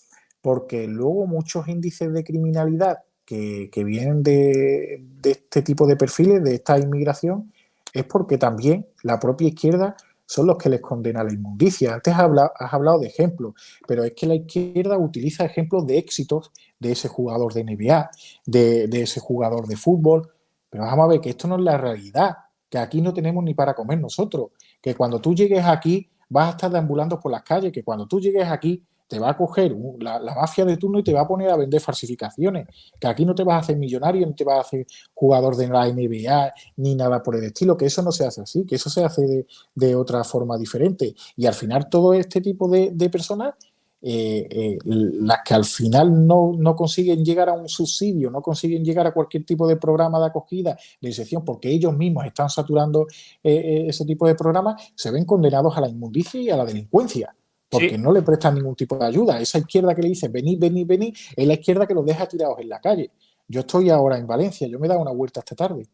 porque luego muchos índices de criminalidad que vienen de este tipo de perfiles, de esta inmigración, es porque también la propia izquierda son los que les condena la inmundicia. Antes has hablado de ejemplos, pero es que la izquierda utiliza ejemplos de éxitos de ese jugador de NBA, de ese jugador de fútbol, pero vamos a ver que esto no es la realidad, que aquí no tenemos ni para comer nosotros, que cuando tú llegues aquí vas a estar deambulando por las calles, que cuando tú llegues aquí te va a coger la mafia de turno y te va a poner a vender falsificaciones, que aquí no te vas a hacer millonario, no te vas a hacer jugador de la NBA ni nada por el estilo, que eso no se hace así, que eso se hace de otra forma diferente. Y al final todo este tipo de personas, las que al final no consiguen llegar a un subsidio, no consiguen llegar a cualquier tipo de programa de acogida, de inserción, porque ellos mismos están saturando ese tipo de programas, se ven condenados a la inmundicia y a la delincuencia porque Sí, no le prestan ningún tipo de ayuda. Esa izquierda que le dice venid, venid, venid, es la izquierda que los deja tirados en la calle. Yo estoy ahora en Valencia, yo me he dado una vuelta esta tarde.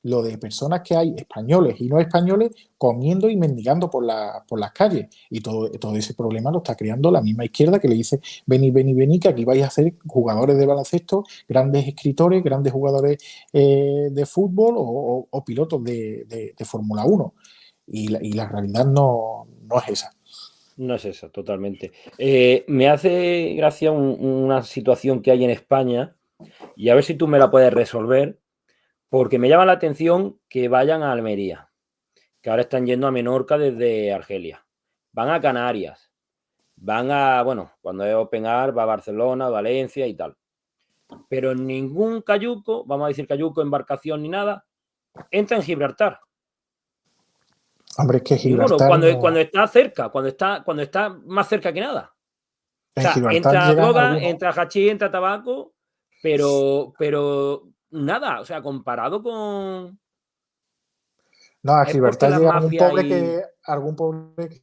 Lo de personas que hay, españoles y no españoles, comiendo y mendigando por las calles. Y todo ese problema lo está creando la misma izquierda que le dice venid, venid, venid, que aquí vais a ser jugadores de baloncesto, grandes escritores, grandes jugadores de fútbol o pilotos de Fórmula 1. Y la realidad no es esa. no es eso, totalmente. Me hace gracia una situación que hay en España y a ver si tú me la puedes resolver, porque me llama la atención que vayan a Almería, que ahora están yendo a Menorca desde Argelia, van a Canarias, van a, bueno, cuando es Open Air va a Barcelona, Valencia y tal, pero ningún cayuco, vamos a decir cayuco, embarcación ni nada, entra en Gibraltar. Hombre, es que Ninguno, Gibraltar cuando no. está cerca, cuando está más cerca que nada. O En sea, Gibraltar entra llegan droga, algunos. entra hachís, entra tabaco, pero nada, o sea, comparado con... No, a Es porque Gibraltar las llega algún mafias pobre y... que. Algún pobre que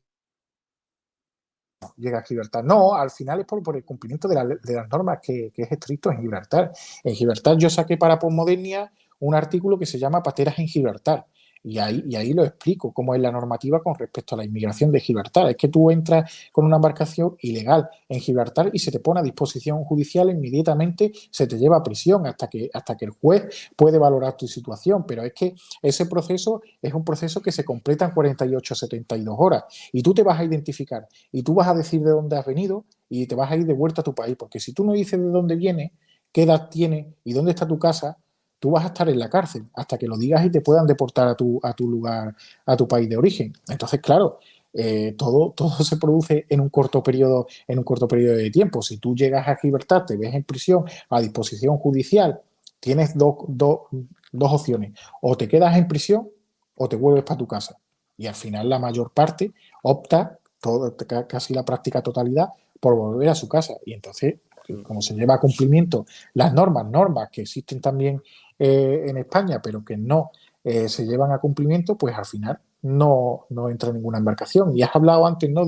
no llega a Gibraltar. No, al final es por el cumplimiento de las normas que es estricto en Gibraltar. En Gibraltar yo saqué para Postmodernia un artículo que se llama Pateras en Gibraltar. Y ahí lo explico, cómo es la normativa con respecto a la inmigración de Gibraltar. Es que tú entras con una embarcación ilegal en Gibraltar y se te pone a disposición judicial inmediatamente, se te lleva a prisión hasta que el juez puede valorar tu situación. Pero es que ese proceso es un proceso que se completa en 48 72 horas y tú te vas a identificar y tú vas a decir de dónde has venido y te vas a ir de vuelta a tu país. Porque si tú no dices de dónde vienes, qué edad tienes y dónde está tu casa, tú vas a estar en la cárcel hasta que lo digas y te puedan deportar a tu lugar, a tu país de origen. Entonces, claro, todo se produce en un corto periodo de tiempo. Si tú llegas a libertad, te ves en prisión a disposición judicial, tienes dos opciones. O te quedas en prisión o te vuelves para tu casa. Y al final la mayor parte opta, casi la práctica totalidad, por volver a su casa. Y entonces, como se lleva a cumplimiento las normas que existen también en España, pero que no se llevan a cumplimiento, pues al final no entra ninguna embarcación. Y has hablado antes, ¿no?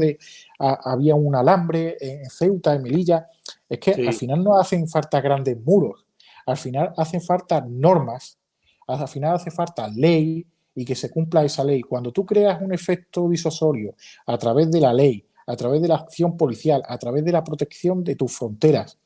Había un alambre en Ceuta, en Melilla. Es que al Sí, final no hacen falta grandes muros, al final hacen falta normas, al final hace falta ley y que se cumpla esa ley. Cuando tú creas un efecto disuasorio a través de la ley, a través de la acción policial, a través de la protección de tus fronteras,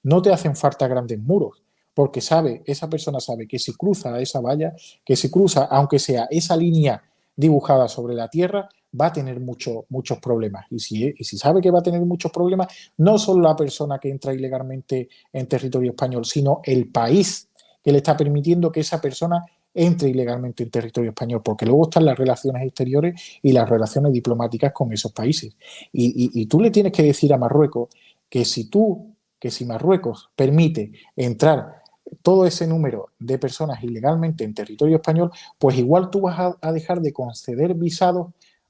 no te hacen falta grandes muros, porque esa persona sabe que si cruza esa valla, que si cruza, aunque sea esa línea dibujada sobre la tierra, va a tener muchos problemas. Y si sabe que va a tener muchos problemas, no solo la persona que entra ilegalmente en territorio español, sino el país que le está permitiendo que esa persona entre ilegalmente en territorio español, porque luego están las relaciones exteriores y las relaciones diplomáticas con esos países. Y tú le tienes que decir a Marruecos que si Marruecos permite entrar todo ese número de personas ilegalmente en territorio español, pues igual tú vas a dejar de conceder visados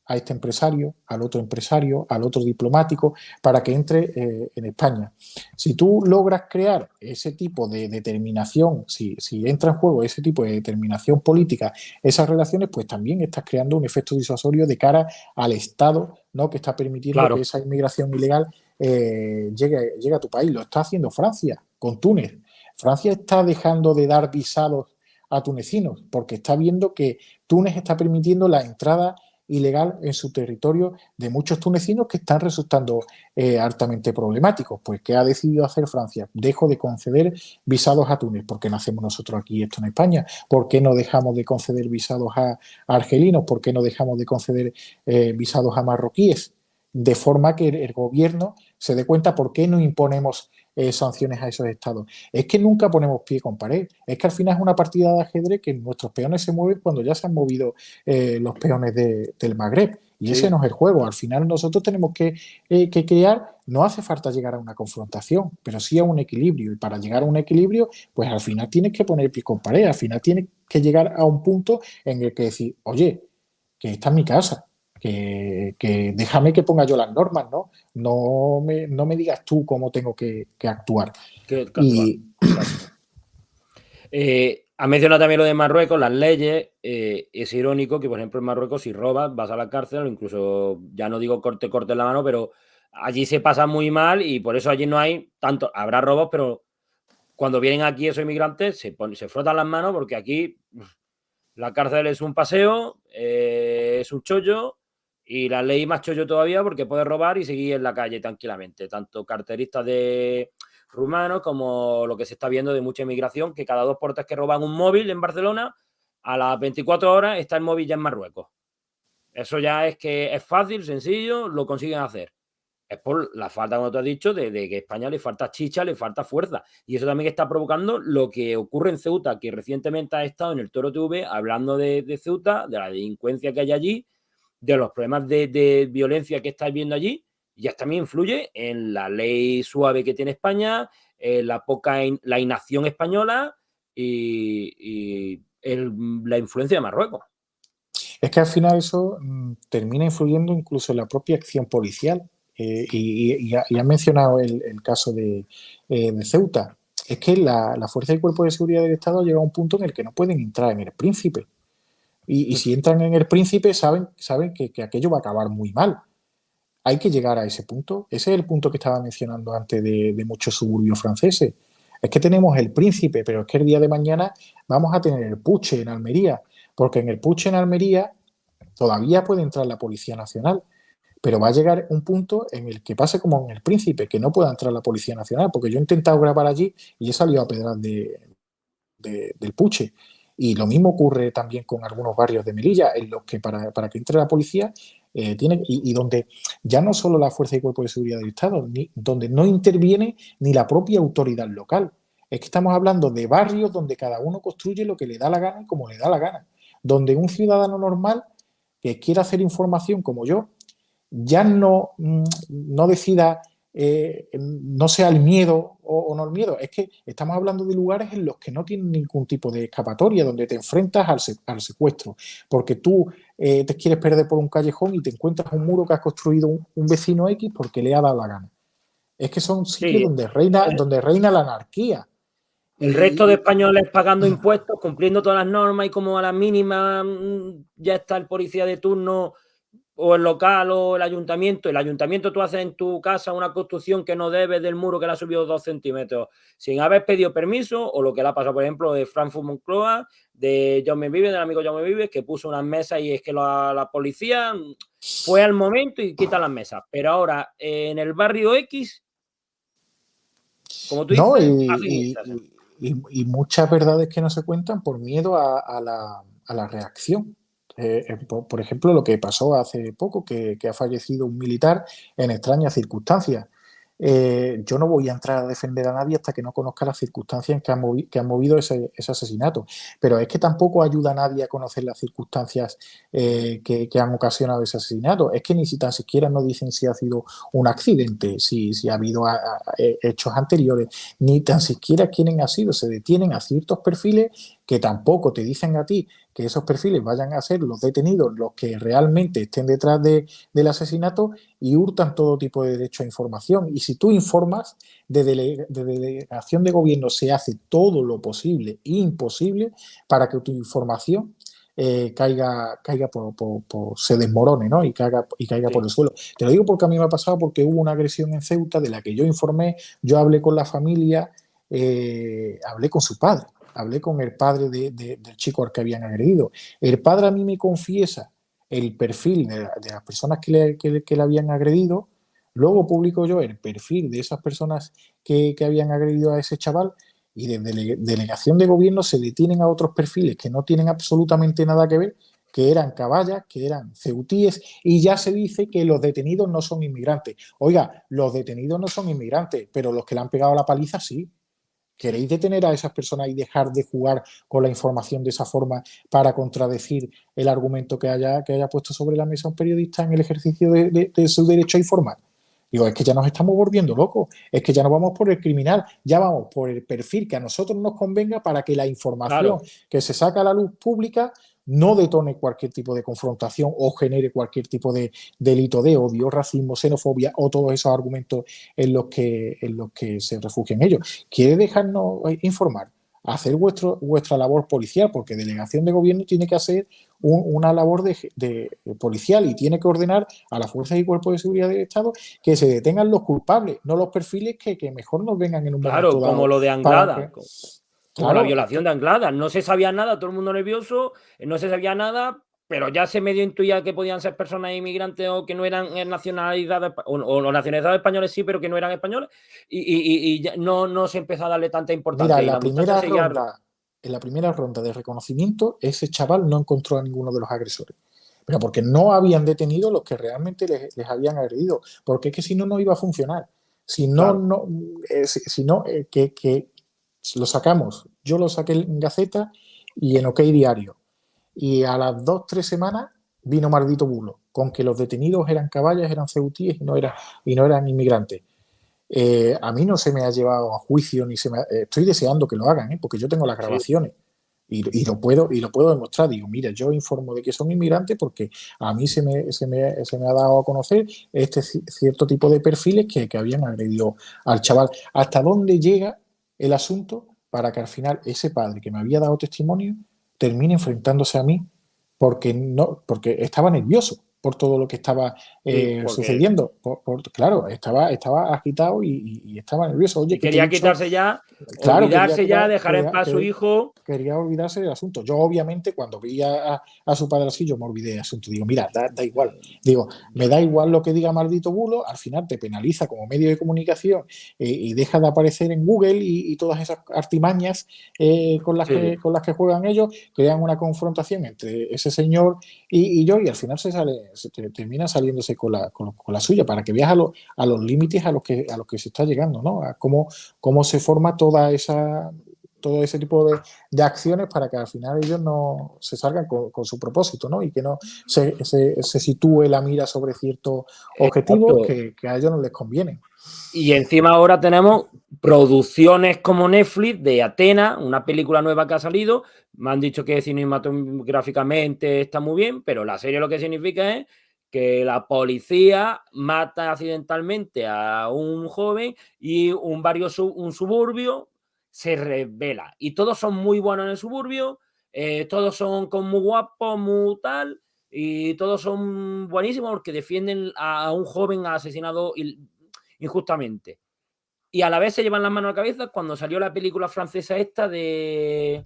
a este empresario, al otro diplomático, para que entre en España. Si tú logras crear ese tipo de determinación, si entra en juego ese tipo de determinación política, esas relaciones, pues también estás creando un efecto disuasorio de cara al Estado, ¿no? Que está permitiendo que claro. esa inmigración ilegal llegue a tu país. Lo está haciendo Francia con Túnez. Francia está dejando de dar visados a tunecinos porque está viendo que Túnez está permitiendo la entrada ilegal en su territorio de muchos tunecinos que están resultando altamente problemáticos. Pues, ¿qué ha decidido hacer Francia? Dejo de conceder visados a Túnez. ¿Por qué no hacemos nosotros aquí esto en España? ¿Por qué no dejamos de conceder visados a argelinos? ¿Por qué no dejamos de conceder visados a marroquíes? De forma que el gobierno se dé cuenta por qué no imponemos sanciones a esos estados. Es que nunca ponemos pie con pared. Es que al final es una partida de ajedrez que nuestros peones se mueven cuando ya se han movido los peones del Magreb. Y ese Sí, no es el juego. Al final nosotros tenemos que crear, no hace falta llegar a una confrontación, pero sí a un equilibrio. Y para llegar a un equilibrio, pues al final tienes que poner pie con pared. Al final tienes que llegar a un punto en el que decir, oye, que esta es mi casa, que déjame que ponga yo las normas, ¿no? No me digas tú cómo tengo que actuar. que actuar. Y Exacto. Ha mencionado también lo de Marruecos, las leyes. Es irónico que, por ejemplo, en Marruecos, si robas, vas a la cárcel, o incluso, ya no digo corte en la mano, pero allí se pasa muy mal y por eso allí no hay tanto. Habrá robos, pero cuando vienen aquí esos inmigrantes se frotan las manos porque aquí la cárcel es un paseo, es un chollo y la ley más chollo todavía porque puedes robar y seguir en la calle tranquilamente. Tanto carteristas de rumanos como lo que se está viendo de mucha inmigración, que cada 2 por 3 que roban un móvil en Barcelona, a las 24 horas está el móvil ya en Marruecos. Eso ya es que es fácil, sencillo, lo consiguen hacer. Es por la falta, como tú has dicho, de que a España le falta chicha, le falta fuerza. Y eso también está provocando lo que ocurre en Ceuta, que recientemente ha estado en el Toro TV hablando de Ceuta, de la delincuencia que hay allí, de los problemas de violencia que estáis viendo allí, y ya también influye en la ley suave que tiene España, la inacción española y la influencia de Marruecos. es que al final eso termina influyendo incluso en la propia acción policial. Y has mencionado el caso de Ceuta. Es que la Fuerza y Cuerpo de Seguridad del Estado llega a un punto en el que no pueden entrar en el Príncipe. Y si entran en el Príncipe, saben que aquello va a acabar muy mal. Hay que llegar a ese punto. Ese es el punto que estaba mencionando antes de muchos suburbios franceses. Es que tenemos el Príncipe, pero es que el día de mañana vamos a tener el Puche en Almería, porque en el Puche en Almería todavía puede entrar la Policía Nacional, pero va a llegar un punto en el que pase como en el Príncipe, que no pueda entrar la Policía Nacional, porque yo he intentado grabar allí y he salido a pedras del Puche. Y lo mismo ocurre también con algunos barrios de Melilla, en los que para que entre la policía y donde ya no solo la Fuerza y Cuerpo de Seguridad del Estado, donde no interviene ni la propia autoridad local. Es que estamos hablando de barrios donde cada uno construye lo que le da la gana y como le da la gana. Donde un ciudadano normal que quiera hacer información como yo, ya no decida, no sea el miedo o no el miedo. Es que estamos hablando de lugares en los que no tienen ningún tipo de escapatoria, donde te enfrentas al secuestro. Porque tú te quieres perder por un callejón y te encuentras un muro que ha construido un vecino X porque le ha dado la gana. Es que son sitios Sí, donde reina la anarquía. el resto de Y, españoles pagando impuestos, cumpliendo todas las normas y como a la mínima ya está el policía de turno o el local o el ayuntamiento. El ayuntamiento tú haces en tu casa una construcción que no debes del muro que le ha subido 2 centímetros sin haber pedido permiso, o lo que le ha pasado, por ejemplo, de Frankfurt Moncloa, de Jaume Vives, del amigo Jaume Vives, que puso unas mesas y es que la policía fue al momento y quita las mesas. Pero ahora, en el barrio X, como tú no, dices, hacen esas. y muchas verdades que no se cuentan por miedo a la reacción. Por ejemplo, lo que pasó hace poco, que ha fallecido un militar en extrañas circunstancias. Yo no voy a entrar a defender a nadie hasta que no conozca las circunstancias que han movido ese asesinato, pero es que tampoco ayuda a nadie a conocer las circunstancias que han ocasionado ese asesinato. Es que ni si tan siquiera nos dicen si ha sido un accidente, si ha habido hechos anteriores, ni tan siquiera quiénes han sido. Se detienen a ciertos perfiles que tampoco te dicen a ti que esos perfiles vayan a ser los detenidos los que realmente estén detrás del asesinato, y hurtan todo tipo de derecho a información. Y si tú informas, de delegación de gobierno se hace todo lo posible e imposible para que tu información se desmorone, ¿no? y caiga por el suelo. Te lo digo porque a mí me ha pasado, porque hubo una agresión en Ceuta de la que yo informé, yo hablé con la familia, hablé con su padre, hablé con el padre del chico al que habían agredido. El padre a mí me confiesa el perfil de las personas que le habían agredido. Luego publico yo el perfil de esas personas que habían agredido a ese chaval, y de delegación de gobierno se detienen a otros perfiles que no tienen absolutamente nada que ver, que eran caballas, que eran ceutíes, y ya se dice que los detenidos no son inmigrantes. Oiga, los detenidos no son inmigrantes, pero los que le han pegado la paliza sí. ¿Queréis detener a esas personas y dejar de jugar con la información de esa forma para contradecir el argumento que haya puesto sobre la mesa un periodista en el ejercicio de su derecho a informar? Digo, es que ya nos estamos volviendo locos, es que ya no vamos por el criminal, ya vamos por el perfil que a nosotros nos convenga para que la información Claro. que se saca a la luz pública no detone cualquier tipo de confrontación o genere cualquier tipo de delito de odio, racismo, xenofobia o todos esos argumentos en los que se refugian ellos. ¿Quiere dejarnos informar? Hacer vuestra labor policial, porque delegación de gobierno tiene que hacer una labor de policial, y tiene que ordenar a las fuerzas y cuerpos de seguridad del Estado que se detengan los culpables, no los perfiles que mejor nos vengan en un momento Claro, como dado lo de para Anglada, que... como la Claro, es violación que, de Anglada. No se sabía nada, todo el mundo nervioso, no se sabía nada, pero ya se medio intuía que podían ser personas inmigrantes o que no eran nacionalidades, o nacionalidades españoles sí, pero que no eran españoles, y ya no se empezó a darle tanta mira, importancia. Y la muchacha seguía. en la primera ronda de reconocimiento, ese chaval no encontró a ninguno de los agresores. Pero porque no habían detenido los que realmente les habían agredido. Porque es que si no, no iba a funcionar. Si no, Claro. no, si no que lo sacamos. Yo lo saqué en Gaceta y en OK Diario. Y a las 2 o 3 semanas vino maldito bulo, con que los detenidos eran caballas, eran ceutíes y no eran inmigrantes. A mí no se me ha llevado a juicio, ni estoy deseando que lo hagan, porque yo tengo las Sí, grabaciones lo puedo demostrar. Digo, mira, yo informo de que son inmigrantes porque a mí se me ha dado a conocer este cierto tipo de perfiles que habían agredido al chaval. ¿Hasta dónde llega el asunto para que al final ese padre que me había dado testimonio termine enfrentándose a mí porque estaba nervioso por todo lo que estaba sí, porque sucediendo? Claro, estaba agitado y estaba nervioso. Oye, y que te he quería dicho, quitarse ya, claro, olvidarse ya, dejar en paz a su hijo. quería olvidarse del asunto. Yo, obviamente, cuando vi a su padre así, yo me olvidé del asunto. Digo, mira, da igual. Digo, me Ya, da igual lo que diga maldito bulo, al final te penaliza como medio de comunicación, y deja de aparecer en Google y todas esas artimañas sí, con las que juegan ellos, crean una confrontación entre ese señor y yo, y al final termina saliéndose con la suya, para que veas a los límites a los que se está llegando, ¿no? A cómo se forma todo ese tipo de acciones para que al final ellos no se salgan con su propósito, ¿no? Y que no se sitúe la mira sobre ciertos objetivos Exacto. que a ellos no les convienen. Y encima ahora tenemos producciones como Netflix de Athena, una película nueva que ha salido. Me han dicho que cinematográficamente está muy bien, pero la serie lo que significa es que la policía mata accidentalmente a un joven y un suburbio se revela. Y todos son muy buenos en el suburbio, todos son como muy guapos, muy tal, y todos son buenísimos porque defienden a un joven asesinado injustamente. Y a la vez se llevan las manos a la cabeza cuando salió la película francesa esta de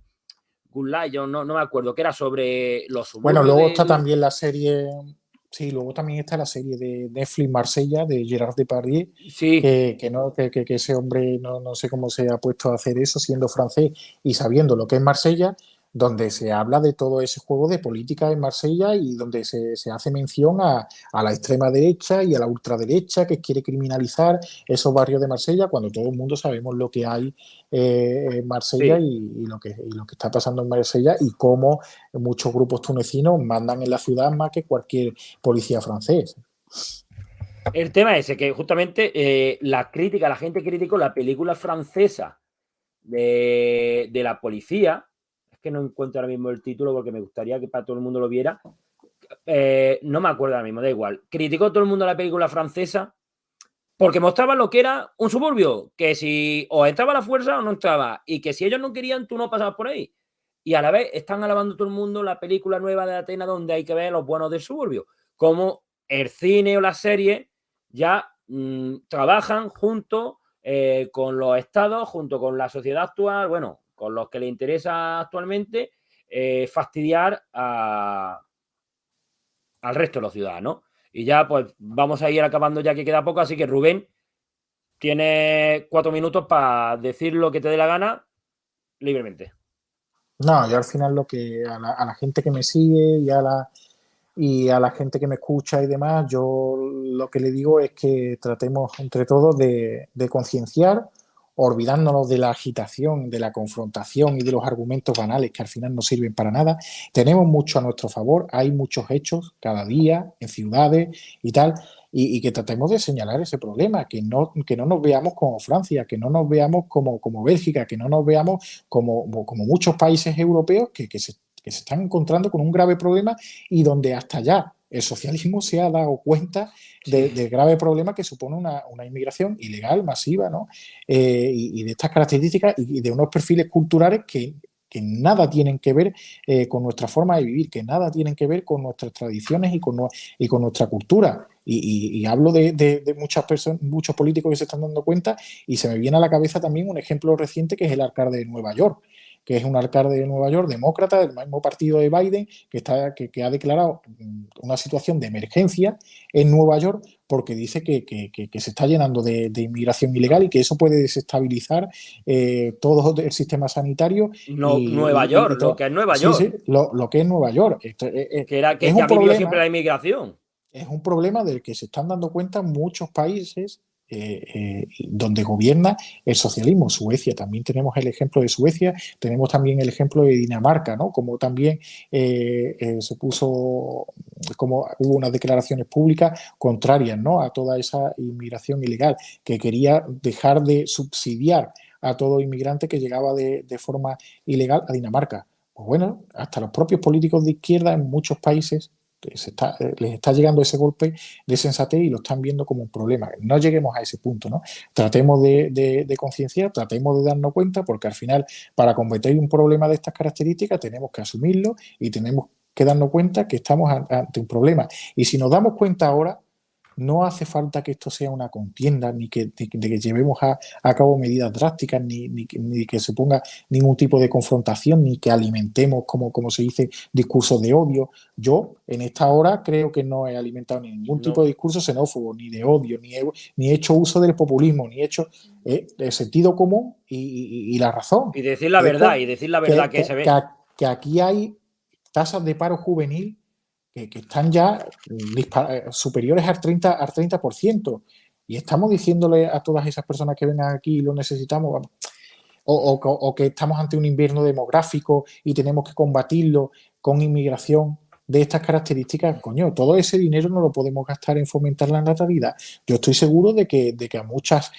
Good Lion, no me acuerdo, que era sobre los Bueno, suburbios luego está de... también la serie, sí, luego también está la serie de Netflix Marsella, de Gerard Depardieu, Sí, que ese hombre no sé cómo se ha puesto a hacer eso siendo francés y sabiendo lo que es Marsella, donde se habla de todo ese juego de política en Marsella y donde se hace mención a la extrema derecha y a la ultraderecha que quiere criminalizar esos barrios de Marsella, cuando todo el mundo sabemos lo que hay en Marsella sí. y lo que está pasando en Marsella y cómo muchos grupos tunecinos mandan en la ciudad más que cualquier policía francés. El tema es ese, que justamente la gente criticó la película francesa de la policía, es que no encuentro ahora mismo el título porque me gustaría que para todo el mundo lo viera, no me acuerdo ahora mismo, da igual. Criticó todo el mundo la película francesa porque mostraba lo que era un suburbio, que si o entraba la fuerza o no entraba, y que si ellos no querían, tú no pasabas por ahí. Y a la vez están alabando todo el mundo la película nueva de Atenas donde hay que ver los buenos del suburbio. Como el cine o la serie ya trabajan junto con los estados, junto con la sociedad actual, bueno, con los que les interesa actualmente, fastidiar al resto de los ciudadanos. Y ya, pues vamos a ir acabando ya que queda poco, así que Rubén, tienes 4 minutos para decir lo que te dé la gana libremente. No, yo al final a la gente que me sigue y a la gente que me escucha y demás, yo lo que le digo es que tratemos entre todos de concienciar, olvidándonos de la agitación, de la confrontación y de los argumentos banales que al final no sirven para nada. Tenemos mucho a nuestro favor, hay muchos hechos cada día en ciudades y tal, y que tratemos de señalar ese problema, que no nos veamos como Francia, que no nos veamos como Bélgica, que no nos veamos como muchos países europeos que se están encontrando con un grave problema y donde hasta ya el socialismo se ha dado cuenta Sí. del grave problema que supone una inmigración ilegal, masiva, ¿no? Y de estas características y de unos perfiles culturales que nada tienen que ver con nuestra forma de vivir, que nada tienen que ver con nuestras tradiciones y con nuestra cultura. Y hablo de muchas personas, muchos políticos que se están dando cuenta y se me viene a la cabeza también un ejemplo reciente que es el alcalde de Nueva York, que es un alcalde de Nueva York, demócrata, del mismo partido de Biden, que ha declarado una situación de emergencia en Nueva York porque dice que se está llenando de inmigración ilegal y que eso puede desestabilizar todo el sistema sanitario No, Nueva York, y lo todo. que es Nueva Sí, sí, York, lo que es Nueva York. que era Es que un ya vivió siempre problema la inmigración. es un problema del que se están dando cuenta muchos países donde gobierna el socialismo. Suecia, también tenemos el ejemplo de Suecia, tenemos también el ejemplo de Dinamarca, ¿no? Como también se puso, como hubo unas declaraciones públicas contrarias, ¿no? A toda esa inmigración ilegal, que quería dejar de subsidiar a todo inmigrante que llegaba de forma ilegal a Dinamarca. Pues bueno, hasta los propios políticos de izquierda en muchos países les está llegando ese golpe de sensatez y lo están viendo como un problema. No lleguemos a ese punto, ¿no? Tratemos de concienciar, tratemos de darnos cuenta, porque al final, para combatir un problema de estas características, tenemos que asumirlo y tenemos que darnos cuenta que estamos ante un problema. Y si nos damos cuenta ahora, no hace falta que esto sea una contienda, ni de que llevemos a cabo medidas drásticas, ni que se ponga ningún tipo de confrontación, ni que alimentemos, como se dice, discursos de odio. Yo, en esta hora, creo que no he alimentado ningún tipo No. de discurso xenófobo, ni de odio, ni he hecho uso del populismo, ni he hecho el sentido común y la razón, Y decir la que es verdad, y decir la verdad que, que se que, ve. que aquí hay tasas de paro juvenil que están ya superiores al 30%. Y estamos diciéndole a todas esas personas que vengan aquí y lo necesitamos, vamos, o que estamos ante un invierno demográfico y tenemos que combatirlo con inmigración de estas características, coño, todo ese dinero no lo podemos gastar en fomentar la natalidad. Yo estoy seguro de que a muchas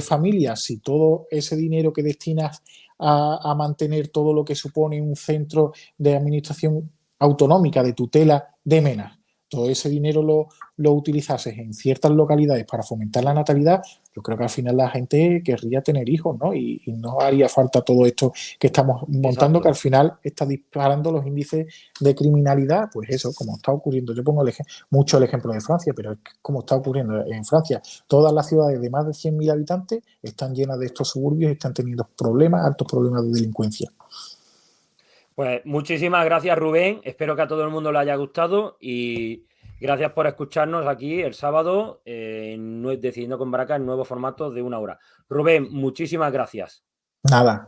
familias, si todo ese dinero que destinas a mantener todo lo que supone un centro de administración autonómica, de tutela de MENA, todo ese dinero lo utilizases en ciertas localidades para fomentar la natalidad, yo creo que al final la gente querría tener hijos, ¿no? Y no haría falta todo esto que estamos montando, Exacto. que al final está disparando los índices de criminalidad, pues eso, como está ocurriendo. Yo pongo mucho el ejemplo de Francia, pero es como está ocurriendo en Francia. Todas las ciudades de más de 100.000 habitantes están llenas de estos suburbios y están teniendo problemas, altos problemas de delincuencia. Pues muchísimas gracias, Rubén. Espero que a todo el mundo le haya gustado y gracias por escucharnos aquí el sábado en Decidiendo con Baracas, en nuevo formato de 1 hora. Rubén, muchísimas gracias. Nada.